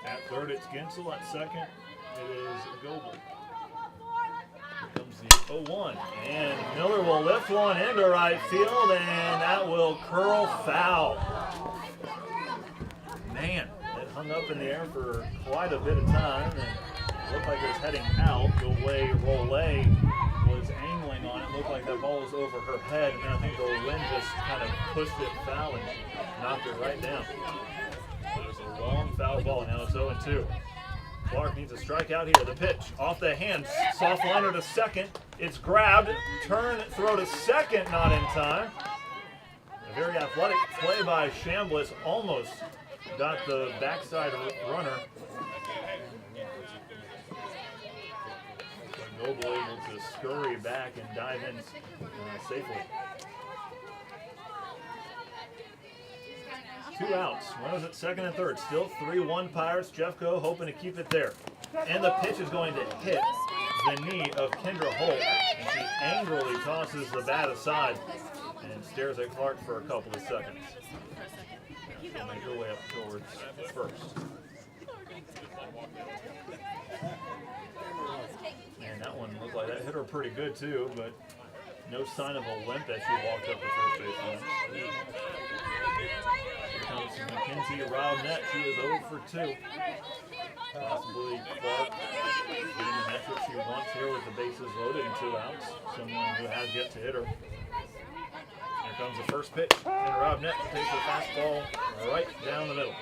At third, it's Gensel. At second, it is Goebel. Here comes the 0-1. And Miller will lift one into right field, and that will curl foul. Man, it hung up in the air for quite a bit of time, and it looked like it was heading out. The way Rollet was angling on it, looked like that ball was over her head, and then I think the wind just kind of pushed it foul and knocked it right down. It was a long foul ball. Now it's 0-2. Clark needs a strikeout here. The pitch off the hand. Soft liner to second. It's grabbed. Turn, throw to second. Not in time. A very athletic play by Chambliss. Almost got the backside runner. Goebel able to scurry back and dive in safely. 2 outs. Runners at second and third. Still 3-1 Pirates. Jeffco hoping to keep it there. And the pitch is going to hit the knee of Kendra Holt. And she angrily tosses the bat aside and stares at Clark for a couple of seconds. She'll make her way up towards first. Man, that one looked like that hit her pretty good too, but no sign of a limp as she walked up the first baseline. Here comes Mackenzie Robnett. She is 0 for 2. Possibly Clark getting the metric she wants here with the bases loaded and 2 outs. Someone who has yet to hit her. Here comes the first pitch, and Robnett takes a fastball right down the middle.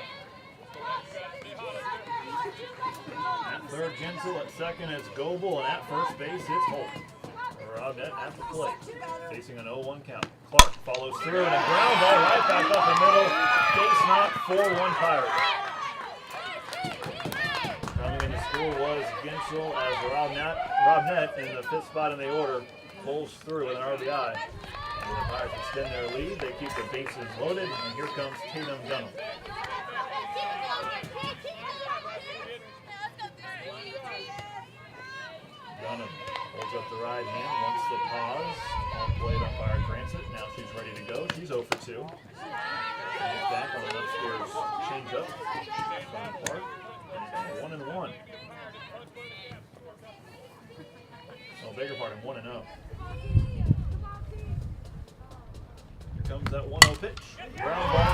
At third, Gensel. At second, it's Goebel, and at first base, it's Holt. Robnett at the plate, facing an 0-1 count. Clark follows through, and a ground ball right back up the middle. Base knock, 4-1 Pirates. Coming in the score was Gensel as Robnett in the 5th spot in the order pulls through with an RBI. And the Pirates extend their lead. They keep the bases loaded, and here comes Tatum Dunham. Dunham holds up the right hand, wants the pause. On plate, umpire grants it. Now she's ready to go. She's 0 for 2. She's back on an upstairs changeup from Clark. 1-1. bigger pardon, 1-0. Here comes that 1-0 pitch. Ground ball.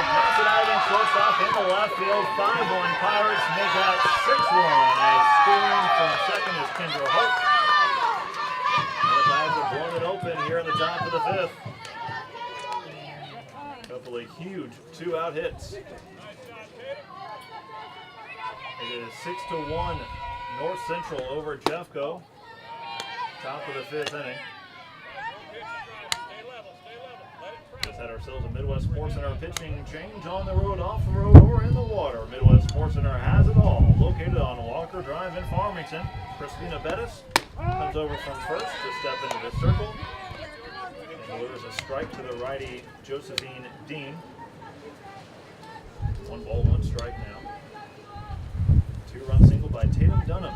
Pass it out in shortstop into left field. 5-1 Pirates make that 6-1 as scoring from second is Kendra Holt. And the Pirates have blown it open here in the top of the fifth. A couple of huge 2-out hits. It is 6-1 North Central over Jeffco. Top of the fifth inning. Just had ourselves a Midwest Sports Center pitching change on the road, off the road, or in the water. Midwest Sports Center has it all. Located on Walker Drive in Farmington. Christina Bettis comes over from first to step into the circle. And delivers a strike to the righty Josephine Dean. 1 ball, 1 strike now. 2-run single by Tatum Dunham.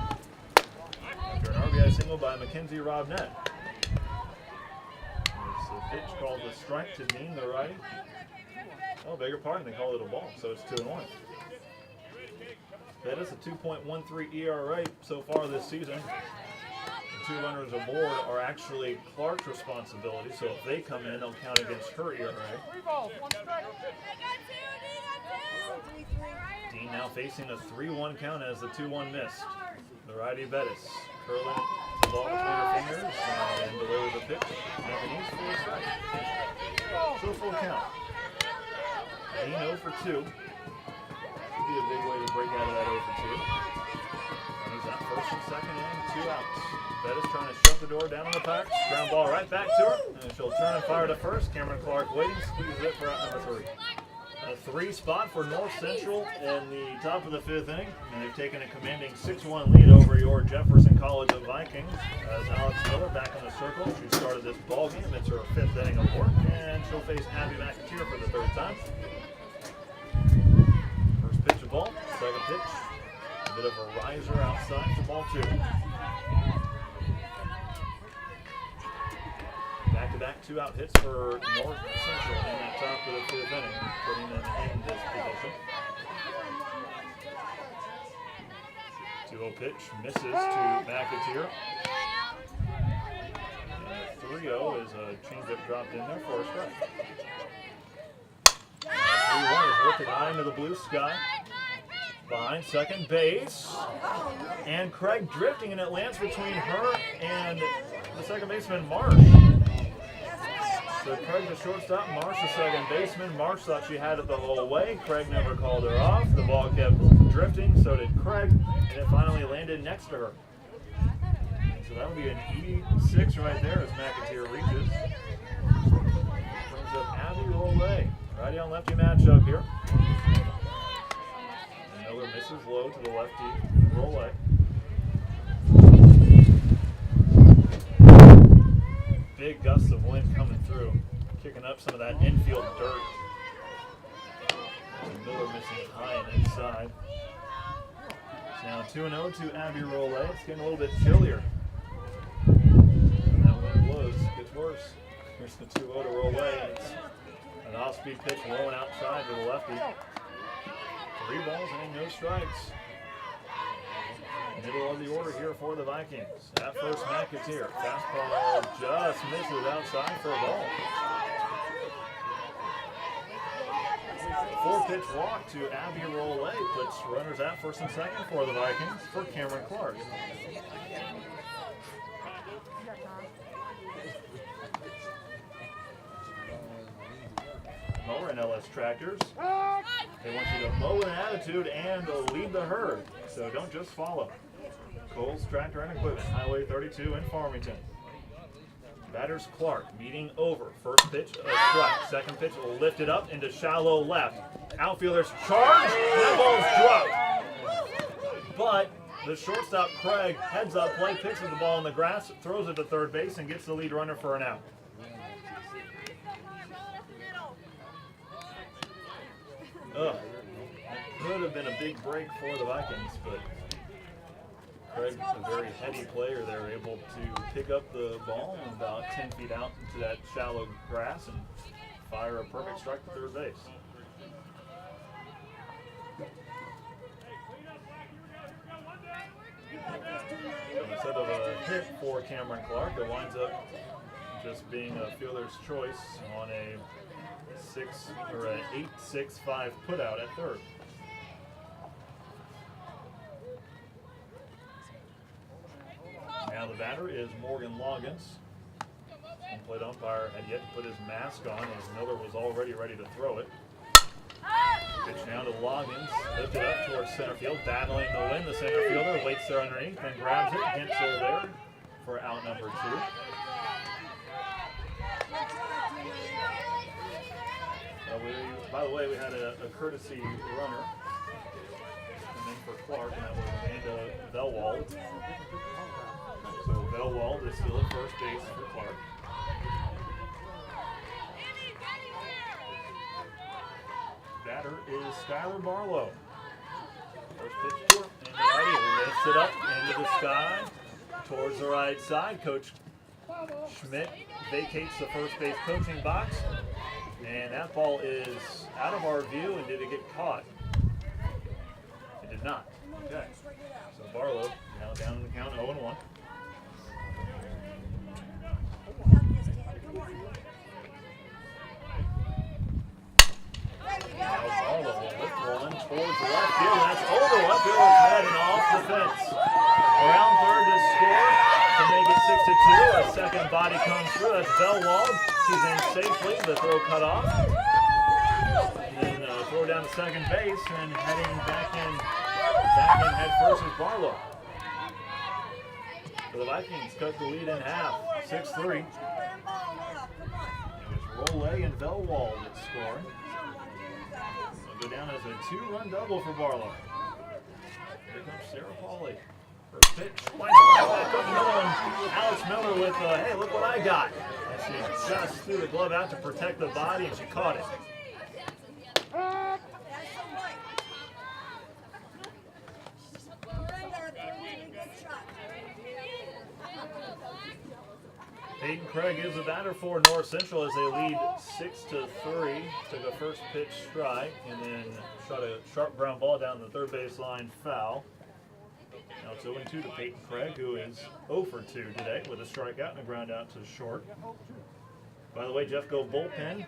After an RBI single by Mackenzie Robnett. It's a pitch called a strike to Dean, the righty. Oh, bigger pardon, they called it a ball, so it's 2-1. That is a 2.13 ERA so far this season. The 2 runners aboard are actually Clark's responsibility, so if they come in, they'll count against her ERA. Dean now facing a 3-1 count as the 2-1 missed. The righty Bettis curling the ball between her fingers and delivers a pitch. Japanese for a strike. So full count. Dean 0 for 2. Could be a big way to break out of that 0 for 2. Runners out first and second and 2 outs. Bettis trying to shut the door down on the Pirates. Ground ball right back to her. And she'll turn and fire to first. Cameron Clark waiting, squeezes it for out number 3. A 3 spot for North Central in the top of the 5th inning, and they've taken a commanding 6-1 lead over your Jefferson College of Vikings. As Alex Miller back in the circle, she started this ball game. It's her 5th inning of work, and she'll face Abby McAteer for the 3rd time. First pitch of ball, second pitch, a bit of a riser outside for ball 2. Back-to-back 2-out hits for North Central in that top of the 5th inning, putting them in this position. 2-0 pitch misses to McAteer. And a 3-0 is a changeup dropped in there for a strike. 3-1 is lifted high into the blue sky. Behind second base. And Craig drifting, and it lands between her and the second baseman, Marsh. So Craig the shortstop, Marsh the second baseman. Marsh thought she had it the whole way. Craig never called her off. The ball kept drifting, so did Craig, and it finally landed next to her. So that'll be an E6 right there as McAteer reaches. Brings up Abby Rollet. Righty on lefty matchup here. And Miller misses low to the lefty Rollet. Big gusts of wind coming through, kicking up some of that infield dirt. And Miller missing high and inside. It's now 2-0 to Abby Rollet. It's getting a little bit chillier. And that wind blows, gets worse. Here's the 2-0 to Rollet. It's an off-speed pitch blowing outside to the lefty. 3 balls and no strikes. Middle of the order here for the Vikings. At first, McAteer. Fastball just misses outside for a ball. 4-pitch walk to Abby Rollet puts runners at first and second for the Vikings for Cameron Clark. Mower and LS Tractors. They want you to mow with an attitude and lead the herd. So don't just follow. Coles Tractor and Equipment, Highway 32 in Farmington. Batters Clark, meeting over. First pitch, a strike. Second pitch, lifted up into shallow left. Outfielders charge, and that ball's dropped. But the shortstop, Craig, heads up play, picks up the ball in the grass, throws it to third base, and gets the lead runner for an out. That could have been a big break for the Vikings, but Craig's a very heady player. They're able to pick up the ball and about 10 feet out into that shallow grass and fire a perfect strike to third base. Instead of a hit for Cameron Clark, it winds up just being a fielder's choice on a 8-6-5 put out at third. Now the batter is Morgan Loggins. Home plate umpire had yet to put his mask on as Miller was already ready to throw it. Pitch now to Loggins, lifted up towards center field, battling to win. The center fielder waits there underneath and grabs it. Gensel there for out number 2. By the way, we had a courtesy runner come in for Clark, and that was Amanda Velwald. So Velwald is still at first base for Clark. Batter is Skylar Barlow. First pitch to her, and the righty lifts it up into the sky towards the right side. Coach Schmidt vacates the first base coaching box, and that ball is out of our view. And did it get caught? It did not. Okay. So Barlow now down in the count 0-1. Now Barlow will lift one towards the left field. That's over left fielder's head and off the fence. Around third to score to make it 6-2. A second body comes through. That's Velwald. She's in safely. The throw cut off. And then throw down to second base and heading back in head first is Barlow. So the Vikings cut the lead in half, 6-3. It was Rollet and Velwald that scored. Go down as a 2-run double for Barlow. Here comes Sarah Pauly. First pitch. Alex Miller with, hey, look what I got. And she just threw the glove out to protect the body, and she caught it. Peyton Craig is the batter for North Central as they lead 6-3. Took a first pitch strike and then shot a sharp ground ball down the third base line foul. Now it's 0-2 to Peyton Craig, who is 0 for 2 today with a strikeout and a ground out to short. By the way, Jeff Go bullpen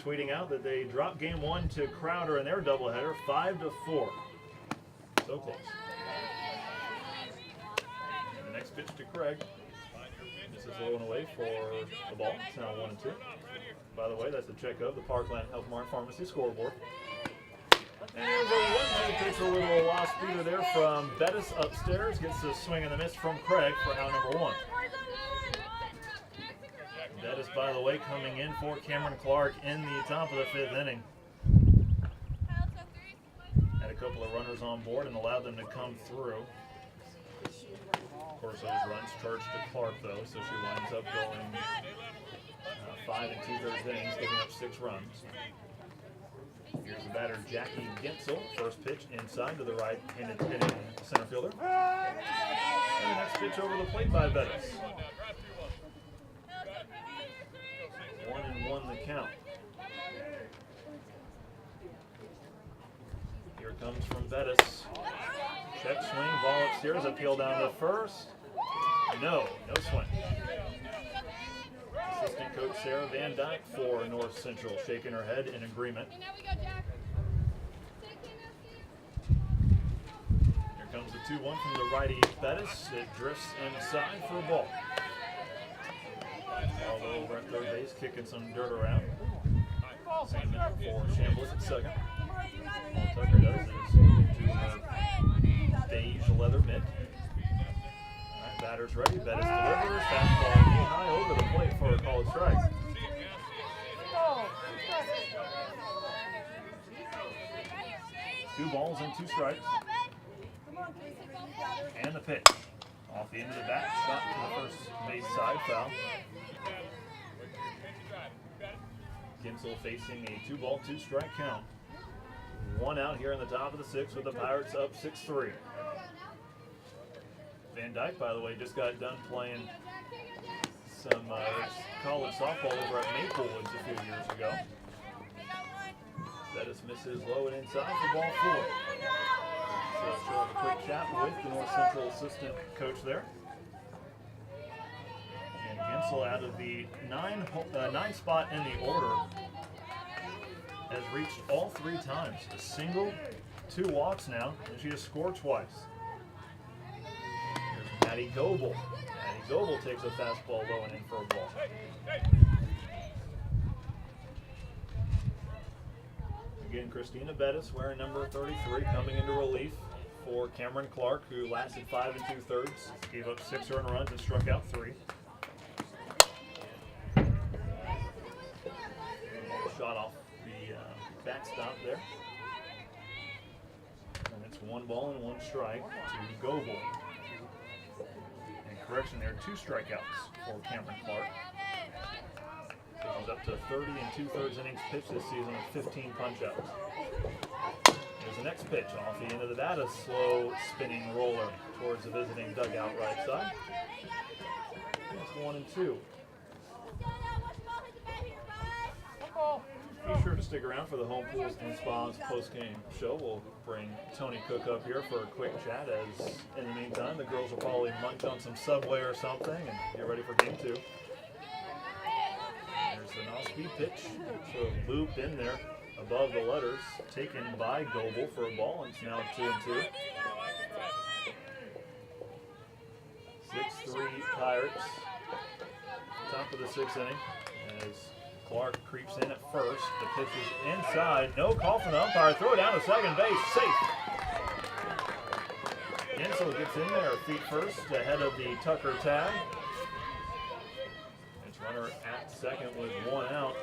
tweeting out that they dropped game 1 to Crowder in their doubleheader, 5-4. So close. And the next pitch to Craig. This is low and away for the ball. It's now 1-2. By the way, that's the check of the Parkland Health Mart Pharmacy scoreboard. And there's a 1-2 pitch, a little off speeder there from Bettis upstairs. Gets the swing and the miss from Craig for out number 1. Bettis, by the way, coming in for Cameron Clark in the top of the 5th inning. Had a couple of runners on board and allowed them to come through. Of course, those runs charged to Clark, though, so she winds up going 5 2/3 innings, giving up 6 runs. Here's the batter, Jackie Gensel. First pitch inside to the right-handed hitting center fielder. And the next pitch over the plate by Bettis. 1-1 the count. Here comes from Bettis. Check swing, ball upstairs, appeal down to first. No swing. Assistant coach Sarah Van Dyke for North Central, shaking her head in agreement. Here comes the 2-1 from the righty Bettis. It drifts inside for a ball. Barlow over at third base, kicking some dirt around. Same for Chambliss at second. All Tucker does is into her beige leather mitt. All right, batter's ready. Bettis delivers. Fastball high over the plate for a called strike. Two balls and 2 strikes. And the pitch. Off the end of the bat, shot to the first base side foul. Gensel facing a 2-ball, 2-strike count. 1 out here in the top of the 6th with the Pirates up 6-3. Van Dyke, by the way, just got done playing some college softball over at Maplewoods a few years ago. Bettis misses low and inside for ball 4. show a quick chat with the North Central assistant coach there. And Ginsel, out of the nine spot in the order, has reached all 3 times. A single, 2 walks now, and she has scored twice. Here's Maddie Goebel. Maddie Goebel takes a fastball low and in for a ball. Again, Christina Bettis wearing number 33, coming into relief for Cameron Clark, who lasted 5 2/3, gave up 6 earned runs and struck out 3. Shot off the backstop there. And it's 1 ball and 1 strike to Goebel. And correction there, 2 strikeouts for Cameron Clark. So she's up to 30 2/3 innings pitched this season with 15 punch-outs. Here's the next pitch off the end of the bat, a slow spinning roller towards the visiting dugout right side. It's 1-2. Be sure to stick around for the Home Pools and Spas post-game show. We'll bring Tony Cook up here for a quick chat, as in the meantime the girls will probably munch on some Subway or something and get ready for game 2. There's an off-speed pitch, so loop in there above the letters, taken by Goebel for a ball, and it's now 2-2. 6-3 Pirates. Top of the 6th inning as Clark creeps in at first. The pitch is inside. No call from the umpire. Throw it down to second base. Safe. Ginsel gets in there feet first ahead of the Tucker tag. It's runner at second with 1 out.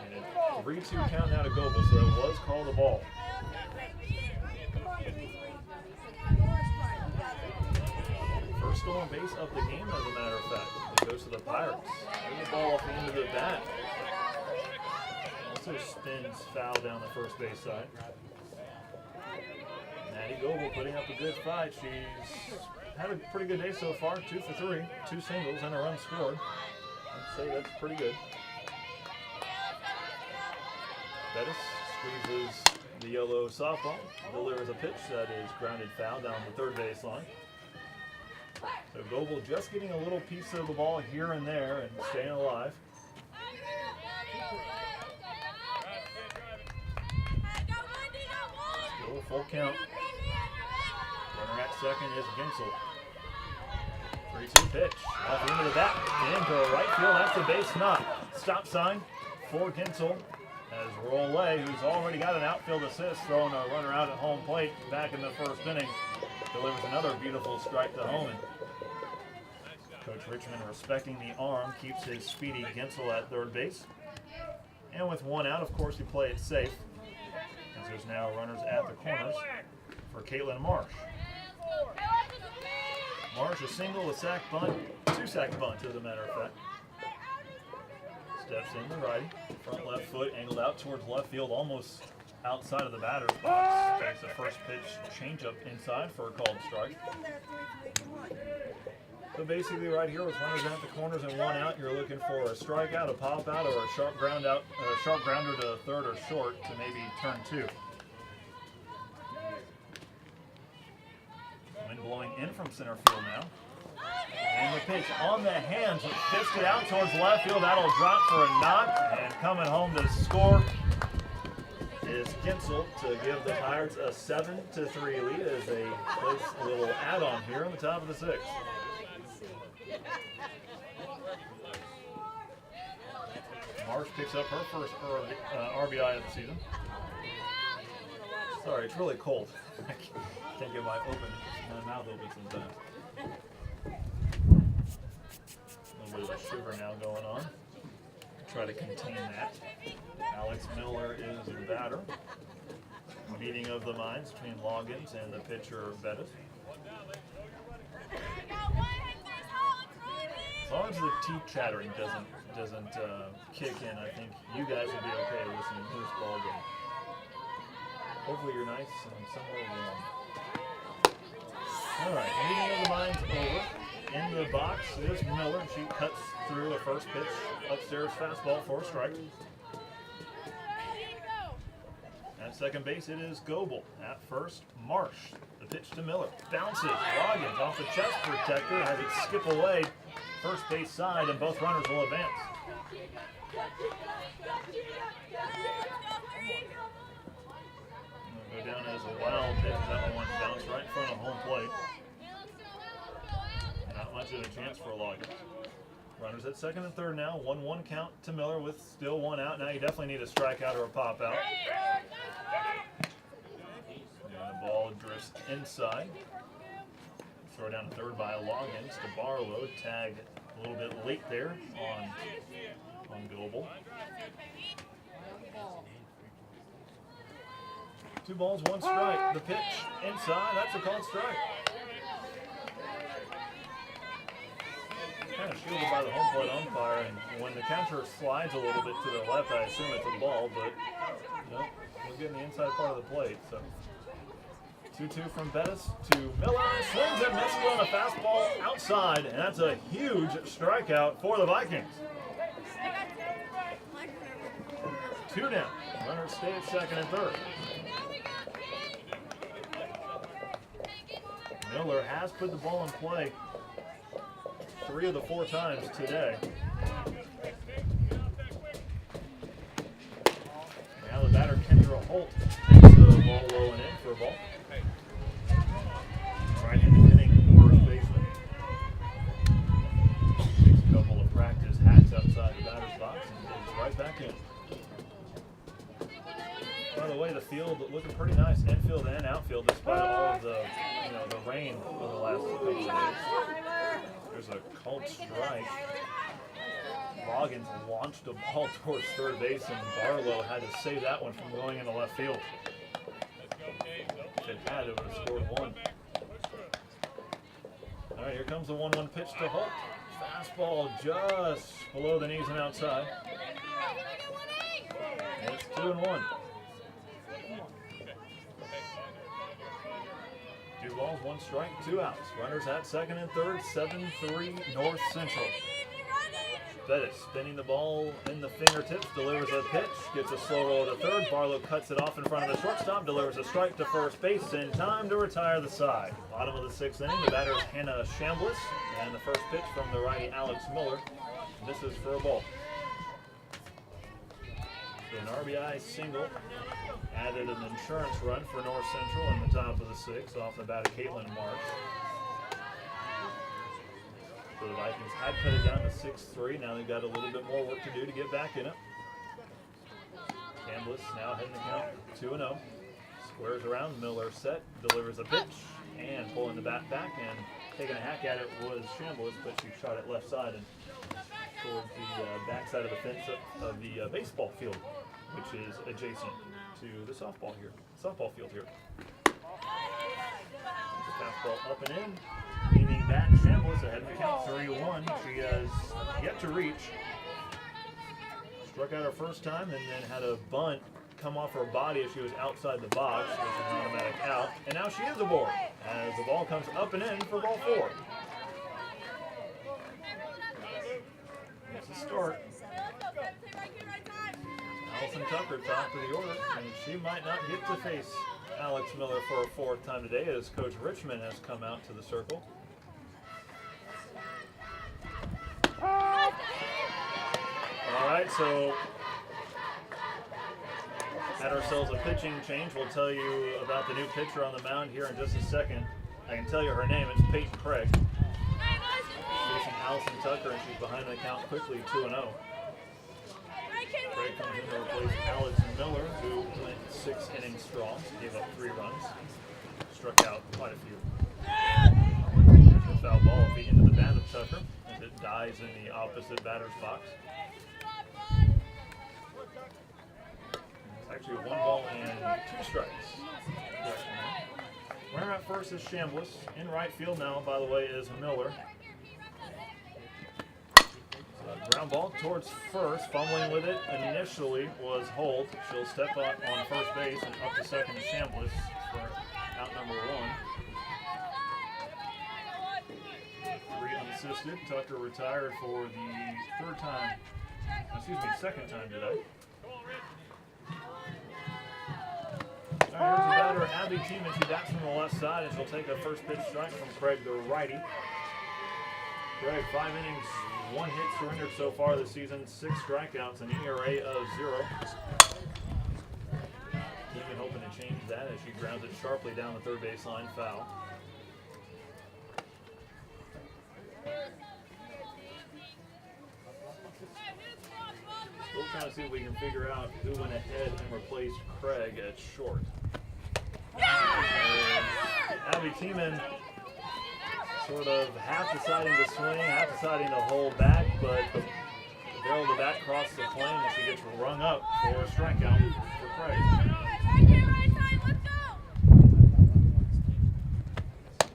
And a 3-2 count now to Goebel, so it was called a ball. First stolen base of the game, as a matter of fact. It goes to the Pirates. There's the ball off the end of the bat. Also spins foul down the first base side. Maddie Goebel putting up a good fight. She's had a pretty good day so far. 2 for 3, 2 singles and a run scored. I'd say that's pretty good. Bettis squeezes the yellow softball. Delivers a pitch that is grounded foul down the third base line. So Goebel just getting a little piece of the ball here and there and staying alive. Still a full count. Runner at second is Ginsel. 3-2 pitch. Off the end of the bat. Into right field. That's the base knock. Stop sign for Ginsel. As Rollet, who's already got an outfield assist, throwing a runner out at home plate back in the first inning, delivers another beautiful strike to home. And Coach Richmond, respecting the arm, keeps his speedy Ginsel at third base. And with 1 out, of course, you play it safe, as there's now runners at the corners for Caitlin Marsh. Marsh, a single, a sac bunt, 2 sac bunts, as a matter of fact. Steps in the righty, front left foot angled out towards left field, almost outside of the batter's box. Takes the first pitch changeup inside for a called strike. So basically, right here with runners at the corners and 1 out, you're looking for a strikeout, a pop out, or a sharp ground out, a sharp grounder to third or short to maybe turn 2. Wind blowing in from center field now. And the pitch on the hands, fisted out towards left field. That'll drop for a knock. And coming home to score is Ginsel to give the Pirates a 7-3 lead as they place a little add-on here on the top of the 6th. Marsh picks up her first RBI of the season. Sorry, it's really cold. I can't get my mouth open sometimes. A little bit of sugar now going on. Try to contain that. Alex Miller is the batter. Meeting of the minds between Loggins and the pitcher Bettis. As long as the teeth chattering doesn't kick in, I think you guys will be okay listening to this ball game. Hopefully you're nice and somewhere warm. All right, meeting of the minds over. In the box is Miller. She cuts through a first pitch upstairs fastball for a strike. As At second base, it is Goebel. At first, Marsh. The pitch to Miller. Bounces. Loggins off the chest protector. Has it skip away. First base side, and both runners will advance. It'll go down as a wild pitch. That one bounced right in front of home plate. Not much of a chance for Loggins. Runners at second and third now. 1-1 count to Miller with still one out. Now you definitely need a strikeout or a pop out. And the ball drifts inside. Throw down to third by Loggins to Barlow. Tag a little bit late there on Goebel. 2 balls, 1 strike. The pitch inside. That's a called strike. Kind of shielded by the home plate umpire, and when the catcher slides a little bit to the left, I assume it's a ball, but no, we're getting the inside part of the plate. So 2-2 from Bettis to Miller. Swings and misses on a fastball outside, and that's a huge strikeout for the Vikings. 2 down. Runners stay at second and third. Miller has put the ball in play 3 of the 4 times today. Now the batter, Kendra Holt, takes the ball low and in for a ball. Right-handed hitting first baseman. Takes a couple of practice hacks outside the batter's box and gets right back in. By the way, the field looking pretty nice, infield and outfield, despite all of the, the rain over the last couple of days. There's a called strike. Loggins launched a ball towards third base, and Barlow had to save that one from going into left field. If it had, it would have scored 1. All right, here comes the 1-1 pitch to Holt. Fastball just below the knees and outside. And it's 2-1. 2 balls, 1 strike, 2 outs. Runners at second and third, 7-3 North Central. Bettis spinning the ball in the fingertips, delivers a pitch, gets a slow roll to third. Barlow cuts it off in front of the shortstop, delivers a strike to first base in time to retire the side. Bottom of the 6th inning, the batter is Hannah Chambliss, and the first pitch from the righty Alex Miller misses for a ball. So an RBI single added an insurance run for North Central in the top of the 6th off the bat of Caitlin Marsh. So the Vikings had cut it down to 6-3. Now they've got a little bit more work to do to get back in it. Chambliss now heading the count 2-0. Squares around, Miller set, delivers a pitch, and pulling the bat back and taking a hack at it was Chambliss, but she shot it left side and towards the backside of the fence of the baseball field, which is adjacent to the softball field here. Fastball up and in, leaning back, Chambliss ahead in the count 3-1. She has yet to reach. Struck out her first time and then had a bunt come off her body as she was outside the box, which is an automatic out. And now she is aboard as the ball comes up and in for ball 4. Here's the start. Allison Tucker, top of the order, and she might not get to face Alex Miller for a 4th time today as Coach Richmond has come out to the circle. All right, so had ourselves a pitching change. We'll tell you about the new pitcher on the mound here in just a second. I can tell you her name. It's Peyton Craig. Facing Allison Tucker, and she's behind the count quickly, 2-0. Craig comes in to replace Alex Miller, who went 6 innings strong, gave up 3 runs, struck out quite a few. A foul ball beat into the bat of Tucker as it dies in the opposite batter's box. It's actually 1 ball and 2 strikes. Runner at first is Chambliss. In right field now, by the way, is Miller. Ground ball towards first, fumbling with it initially was Holt. She'll step up on first base and up to second Chambliss for out number 1. 3 unassisted. Tucker retired for the 2nd time today. Abby Tiemann. She bats from the left side, and she'll take a first pitch strike from Craig, the righty. Craig, 5 innings, 1 hit surrendered so far this season, 6 strikeouts, an ERA of 0. Tiemann hoping to change that as she grounds it sharply down the third baseline, foul. Still trying to see if we can figure out who went ahead and replaced Craig at short. Abby Tiemann sort of half deciding to swing, half deciding to hold back, but the barrel of the bat crossed the plane and she gets rung up for a strikeout for Craig.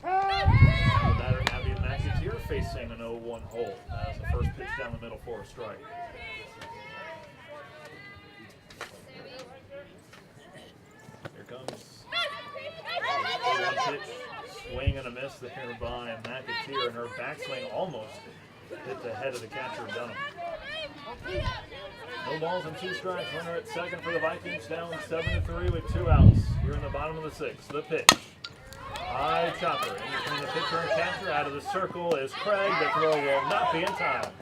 The batter Abby McAteer facing an 0-1 hole as the first pitch down the middle for a strike. Here comes one pitch, swing and a miss there by McAteer, and her backswing almost hit the head of the catcher, Dunham. No balls and 2 strikes. Runner at second for the Vikings, down 7-3 with 2 outs. Here in the bottom of the 6th, the pitch. High chopper in between the pitcher and catcher. Out of the circle is Craig. The throw will not be in time.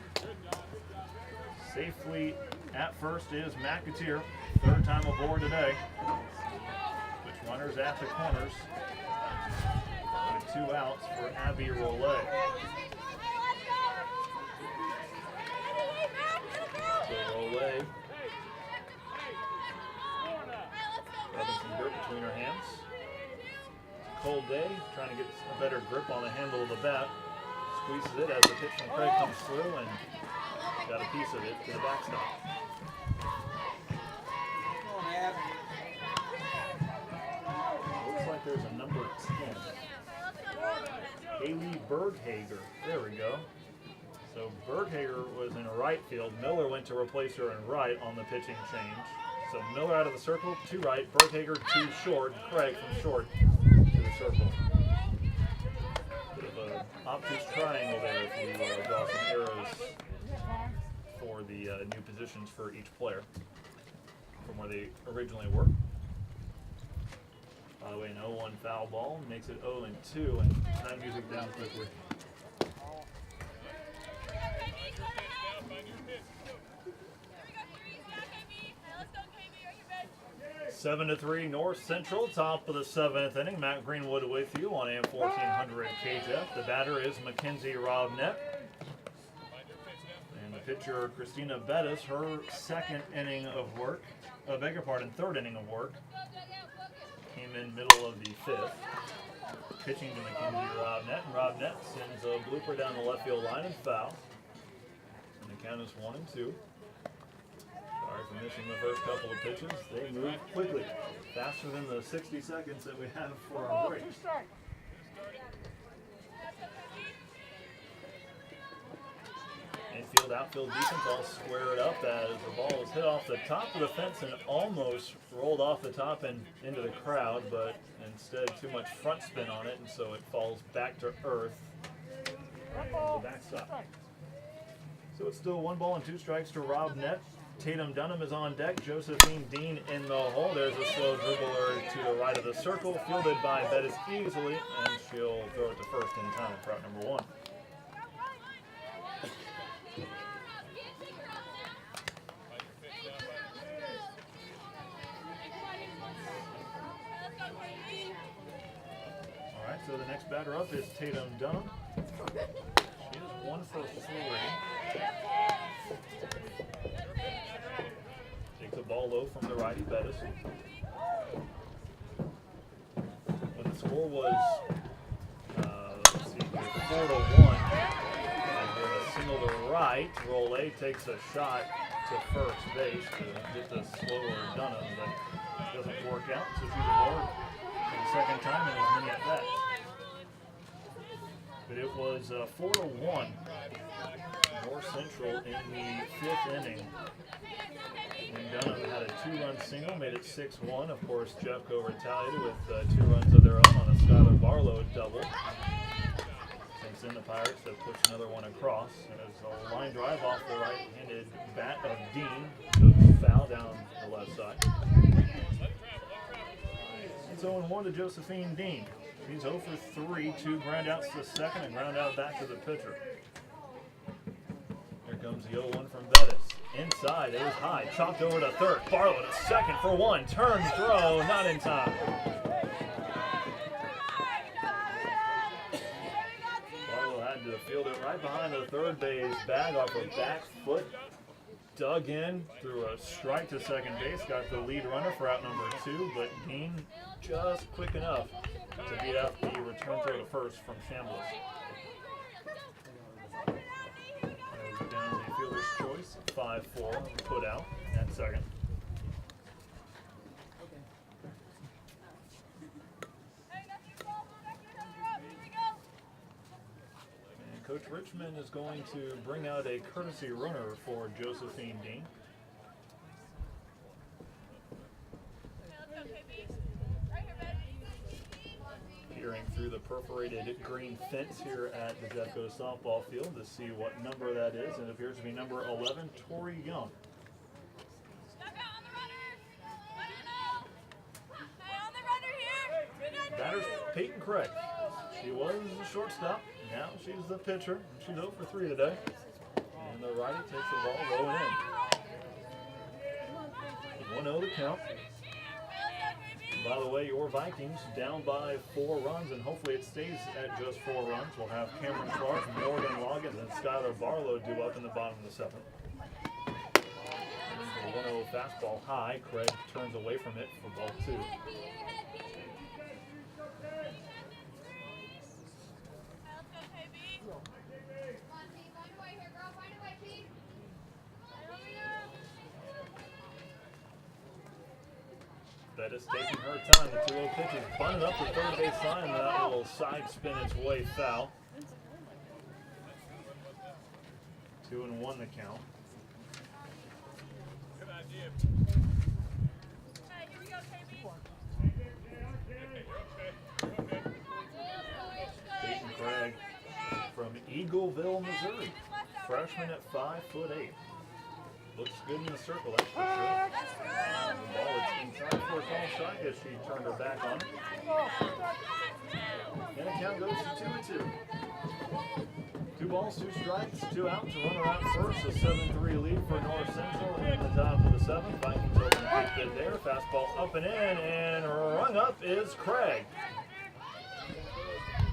Safely at first is McAteer. 3rd time aboard today. Switch runners at the corners. With 2 outs for Abby Rollet. So Rollet rubbing some dirt between her hands. Cold day, trying to get a better grip on the handle of the bat. Squeezes it as the pitch from Craig comes through and got a piece of it to the backstop. Looks like there's a number 10. Haley Berghager. There we go. So Berghager was in right field. Miller went to replace her in right on the pitching change. So Miller out of the circle, 2 right. Berghager 2 short. Craig from short to the circle. Bit of an obtuse triangle there if we draw some arrows for the new positions for each player from where they originally were. By the way, an 0-1 foul ball makes it 0-2, and time music down quickly. 7-3 North Central, top of the 7th inning. Matt Greenwood with you on AM 1400 KJFF. The batter is Mackenzie Robnett. And the pitcher, Christina Bettis, her 2nd inning of work, third inning of work. Came in middle of the 5th. Pitching to Mackenzie Robnett. And Robnett sends a blooper down the left field line and foul. And the count is 1-2. Sorry for missing the first couple of pitches. They move quickly, faster than the 60 seconds that we have for our break. Infield, outfield defense all squared up as the ball was hit off the top of the fence and almost rolled off the top and into the crowd, but instead too much front spin on it, and so it falls back to earth right into the backstop. So it's still 1 ball and 2 strikes to Robnett. Tatum Dunham is on deck. Josephine Dean in the hole. There's a slow dribbler to the right of the circle, fielded by Bettis easily, and she'll throw it to first in time for out number 1. All right, so the next batter up is Tatum Dunham. She is 1 for 3. The ball low from the righty, Bettis. When the score was, 4-1, and with a single to right, Rollet takes a shot to first base to get the slower Dunham, but doesn't work out, so she's aboard for the 2nd time in as many at bats. But it was 4-1 North Central in the 5th inning. And Dunham had a 2-run single, made it 6-1. Of course, Jeffco retaliated with 2 runs of their own on a Skylar Barlow double. Since then, the Pirates have pushed another one across. And as a line drive off the right-handed bat of Dean, goes foul down the left side. It's 0-1 to Josephine Dean. She's 0 for 3, 2 ground outs to second and ground out back to the pitcher. Here comes the 0-1 from Bettis. Inside, it was high, chopped over to third. Barlow to second for 1. Turn, throw, not in time. Barlow had to field it right behind the third base bag off her back foot. Dug in, threw a strike to second base, got the lead runner for out number 2, but Dean just quick enough to beat out the return throw to first from Chambliss. Down the fielder's choice, 5-4, put out at second. And Coach Richmond is going to bring out a courtesy runner for Josephine Dean. Peering through the perforated green fence here at the Jeffco softball field to see what number that is. It appears to be number 11, Tori Young. Batter's Peyton Craig. She was the shortstop. Now she's the pitcher. She's 0 for 3 today. And the righty takes the ball low and in. 1-0 the count. By the way, your Vikings down by 4 runs, and hopefully it stays at just 4 runs. We'll have Cameron Clark, Morgan Loggins, and Skylar Barlow due up in the bottom of the 7th. And the 1-0 fastball high. Craig turns away from it for ball 2. Bettis taking her time. The 2-0 pitch is bunted up the third base line, and that will side spin its way foul. 2-1 the count. Good idea. Hey, here we go, KB. Peyton Craig from Eagleville, Missouri. Freshman at 5'8". Looks good in the circle, that's for sure. The ball is inside for a call strike as she turned her back on it. And the count goes to 2-2. 2 balls, 2 strikes, 2 outs. Runner out first. A 7-3 lead for North Central in the top of the 7th. Vikings open a quick bid there. Fastball up and in, and rung up is Craig.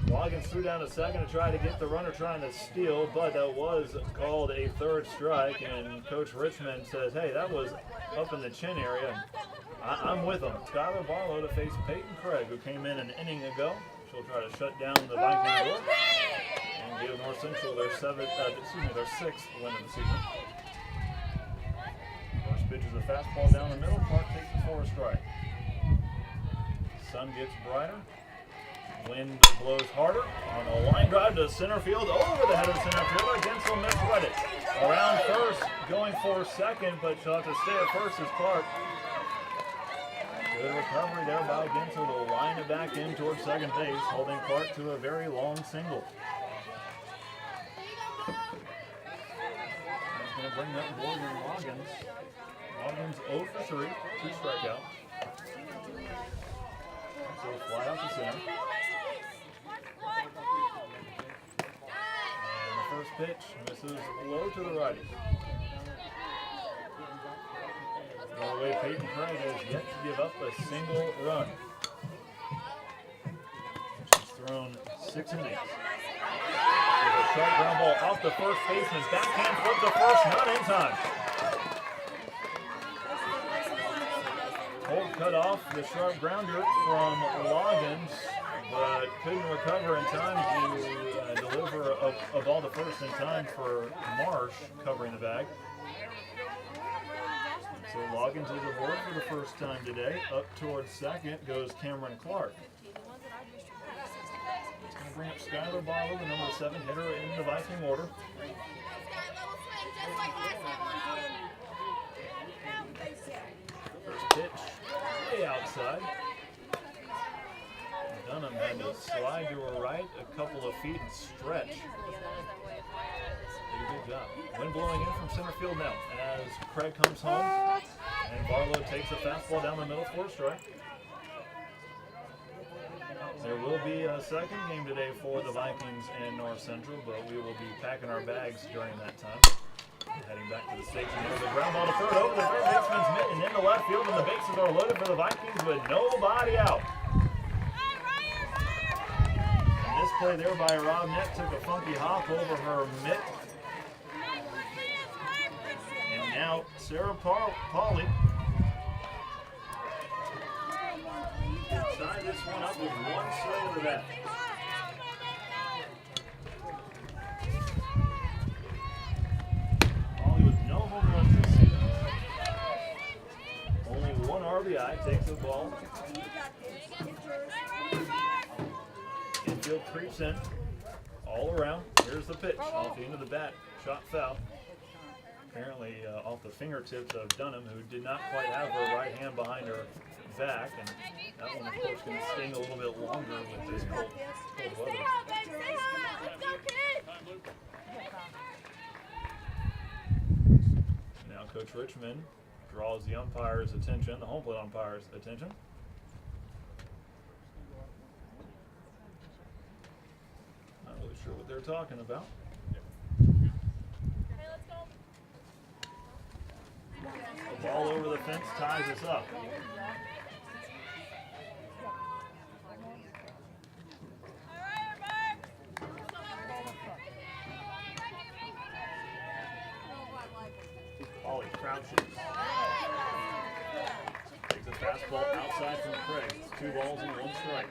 Loggins threw down to second to try to get the runner trying to steal, but that was called a 3rd strike, and Coach Richmond says, hey, that was up in the chin area. I'm with him. Skylar Barlow to face Peyton Craig, who came in an inning ago. She'll try to shut down the Vikings door and give North Central their 6th win of the season. First pitch is a fastball down the middle. Clark takes it for a strike. Sun gets brighter. Wind blows harder on a line drive to center field, over the head of the center fielder. Gensel misread it. Around first, going for second, but she'll have to stay at first as Clark. Good recovery there by Gensel to line it back in towards second base, holding Clark to a very long single. That's going to bring up Morgan Loggins. Loggins 0 for 3, 2 strikeout. So fly out to center. And the first pitch misses low to the righty. By the way, Peyton Craig has yet to give up a single run. She's thrown 6 innings. With a sharp ground ball off the first baseman's backhand flip to first, not in time. Holt cut off the sharp grounder from Loggins, but couldn't recover in time to deliver a ball to first in time for Marsh covering the bag. So Loggins is aboard for the first time today. Up towards second goes Cameron Clark. It's going to bring up Skylar Barlow, the number 7 hitter in the Viking order. First pitch, way outside. Dunham had to slide to her right a couple of feet and stretch. Did a good job. Wind blowing in from center field now as Craig comes home and Barlow takes a fastball down the middle for a strike. There will be a second game today for the Vikings and North Central, but we will be packing our bags during that time. Heading back to the station. There's a ground ball to third over the third baseman's mitt and into left field, and the bases are loaded for the Vikings with nobody out. And this play there by Rob Neck took a funky hop over her mitt. And now Sarah Pauley tie this one up with one swing of the bat. Pauley with no home runs this season. Only one RBI, takes the ball. Infield creeps in, all around. Here's the pitch, off the end of the bat, shot foul. Apparently off the fingertips of Dunham, who did not quite have her right hand behind her back, and that one, of course, going to sting a little bit longer with this cold weather. Now Coach Richmond draws the umpire's attention, the home plate umpire's attention. Not really sure what they're talking about. The ball over the fence ties us up. Pauley crouches. Takes a fastball outside from Craig. It's 2 balls and 1 strike.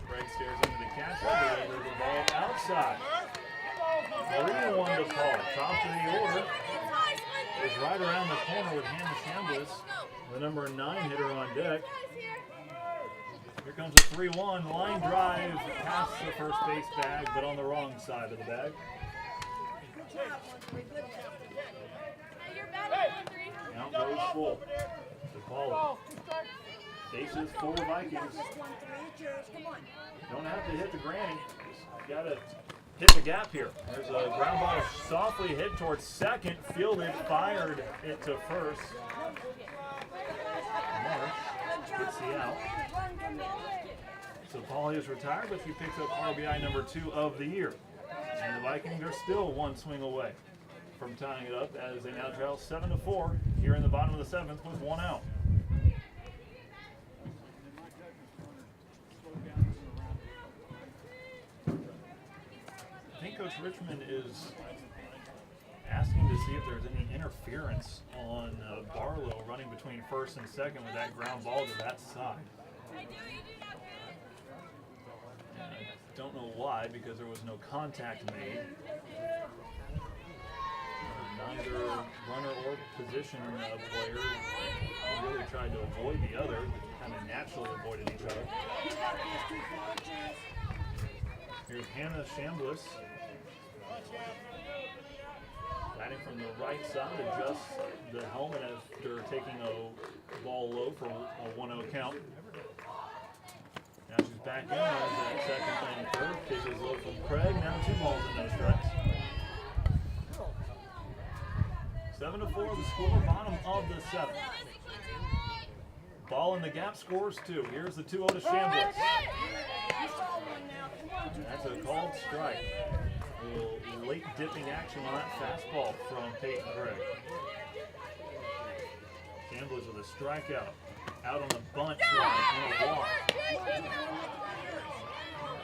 Craig stares into the catcher, delivers the ball outside. 3-1 to Paul. Top of the order is right around the corner with Hannah Chambliss, the number 9 hitter on deck. Here comes a 3-1 line drive past the first base bag, but on the wrong side of the bag. Out goes full to Paul. Bases for Vikings. Don't have to hit the granny. Just got to hit the gap here. There's a ground ball softly hit towards second. Fielded, fired it to first. Marsh gets the out. So Pauley is retired, but she picks up RBI number 2 of the year. And the Vikings are still 1 swing away from tying it up as they now trail 7-4 here in the bottom of the 7th with 1 out. I think Coach Richmond is asking to see if there's any interference on Barlow running between first and second with that ground ball to that side. I don't know why, because there was no contact made. Neither runner or position player really tried to avoid the other, kind of naturally avoided each other. Here's Hannah Chambliss. Batting from the right side, adjusts the helmet after taking a ball low for a 1-0 count. Now she's back in as that second and third. Pitch is low from Craig. Now 2 balls and no strikes. 7-4 the score, bottom of the 7th. Ball in the gap, scores 2. Here's the 2-0 to Chambliss. That's a called strike. A little late dipping action on that fastball from Peyton Craig. Chambliss with a strikeout. Out on the bunt line and a walk.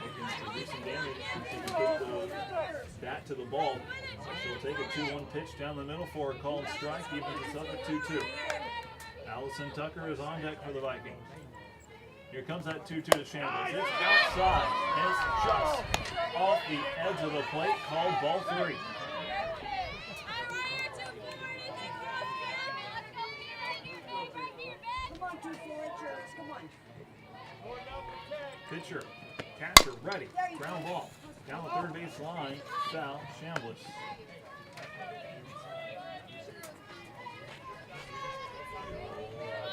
Looking to do some damage. She can put the bat to the ball. So she'll take a 2-1 pitch down the middle for a called strike, evens us up at 2-2. Allison Tucker is on deck for the Vikings. Here comes that 2-2 to Chambliss. It's outside, and it's just off the edge of the plate, called ball 3. Pitcher, catcher, ready, ground ball. Down the third base line, foul, Chambliss.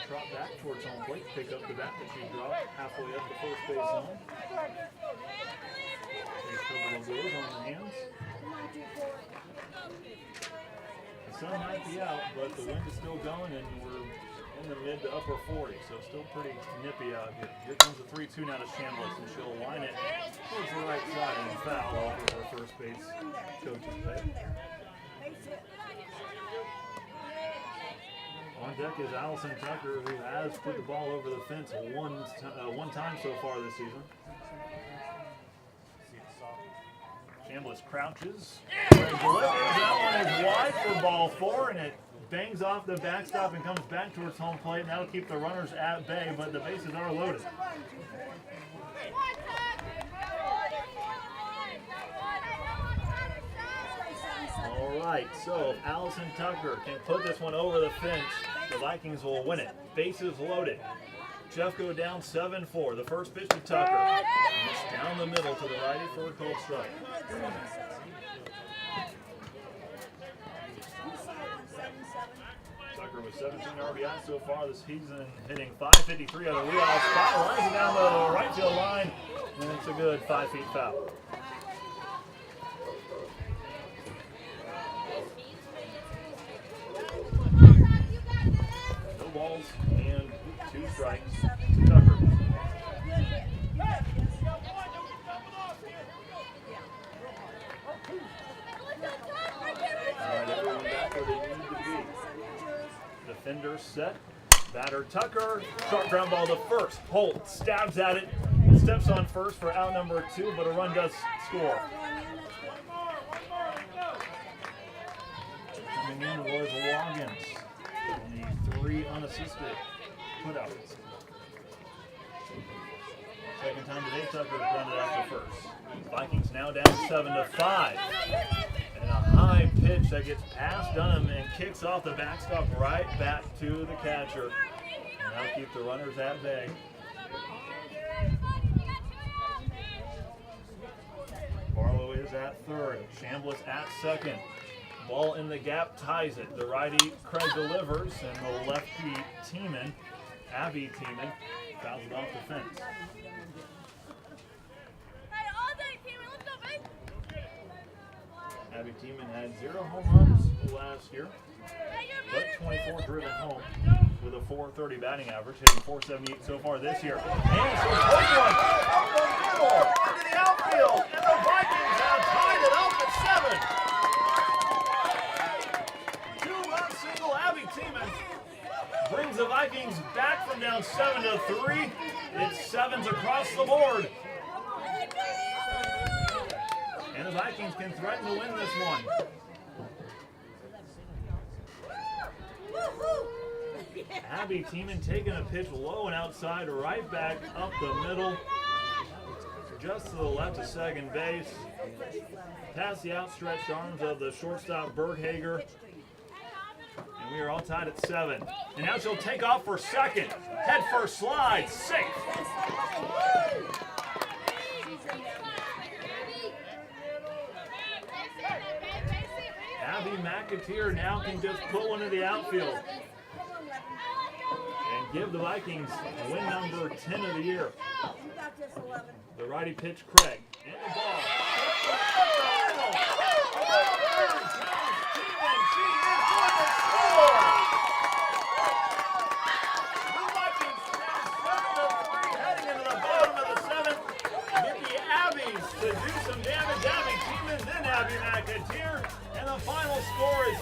Trot back towards home plate, pick up the bat that she dropped halfway up the first base line. There's a couple of goes on the hands. The sun might be out, but the wind is still going, and we're in the mid to upper 40s, so still pretty nippy out here. Here comes the 3-2 now to Chambliss, and she'll line it towards the right side and foul over her first base coach's head. On deck is Allison Tucker, who has put the ball over the fence one time so far this season. Chambliss crouches. Delivers. That one is wide for ball 4, and it bangs off the backstop and comes back towards home plate. And that'll keep the runners at bay, but the bases are loaded. All right, so if Allison Tucker can put this one over the fence, the Vikings will win it. Bases loaded. Jeffco down 7-4. The first pitch to Tucker. It's down the middle to the righty for a cold strike. Tucker with 17 RBI so far this season, hitting .553 on the leadoff spot, rising down the right field line, and it's a good 5 feet foul. No balls and 2 strikes to Tucker. All right, everyone back where they need to be. Defender set. Batter Tucker. Short ground ball to first. Holt stabs at it. Steps on first for out number 2, but a run does score. Coming in was Loggins. Only 3 unassisted putouts. Second time today, Tucker grounded out to first. Vikings now down 7-5. And a high pitch that gets past Dunham and kicks off the backstop right back to the catcher. And that'll keep the runners at bay. Barlow is at third. Chambliss at second. Ball in the gap ties it. The righty Craig delivers, and the lefty Tiemann, Abby Tiemann, fouls it off the fence. Abby Tiemann had 0 home runs last year, but 24 driven home with a .430 batting average, hitting .478 so far this year. And so close one up the middle into the outfield, and the Vikings have tied it up at 7. 2-run single. Abby Tiemann brings the Vikings back from down 7-3. It's 7s across the board. And the Vikings can threaten to win this one. Abby Tiemann taking a pitch low and outside, right back up the middle, just to the left of second base, past the outstretched arms of the shortstop Berghager. And we are all tied at 7. And now she'll take off for second. Head first slide, safe. Abby McAteer now can just put one in the outfield and give the Vikings win number 10 of the year. The righty pitch, Craig, and the ball. The Vikings now 7-3, heading into the bottom of the 7th. Get the Abbies to do some damage. Abby Tiemann, then Abby McAteer. And the final score is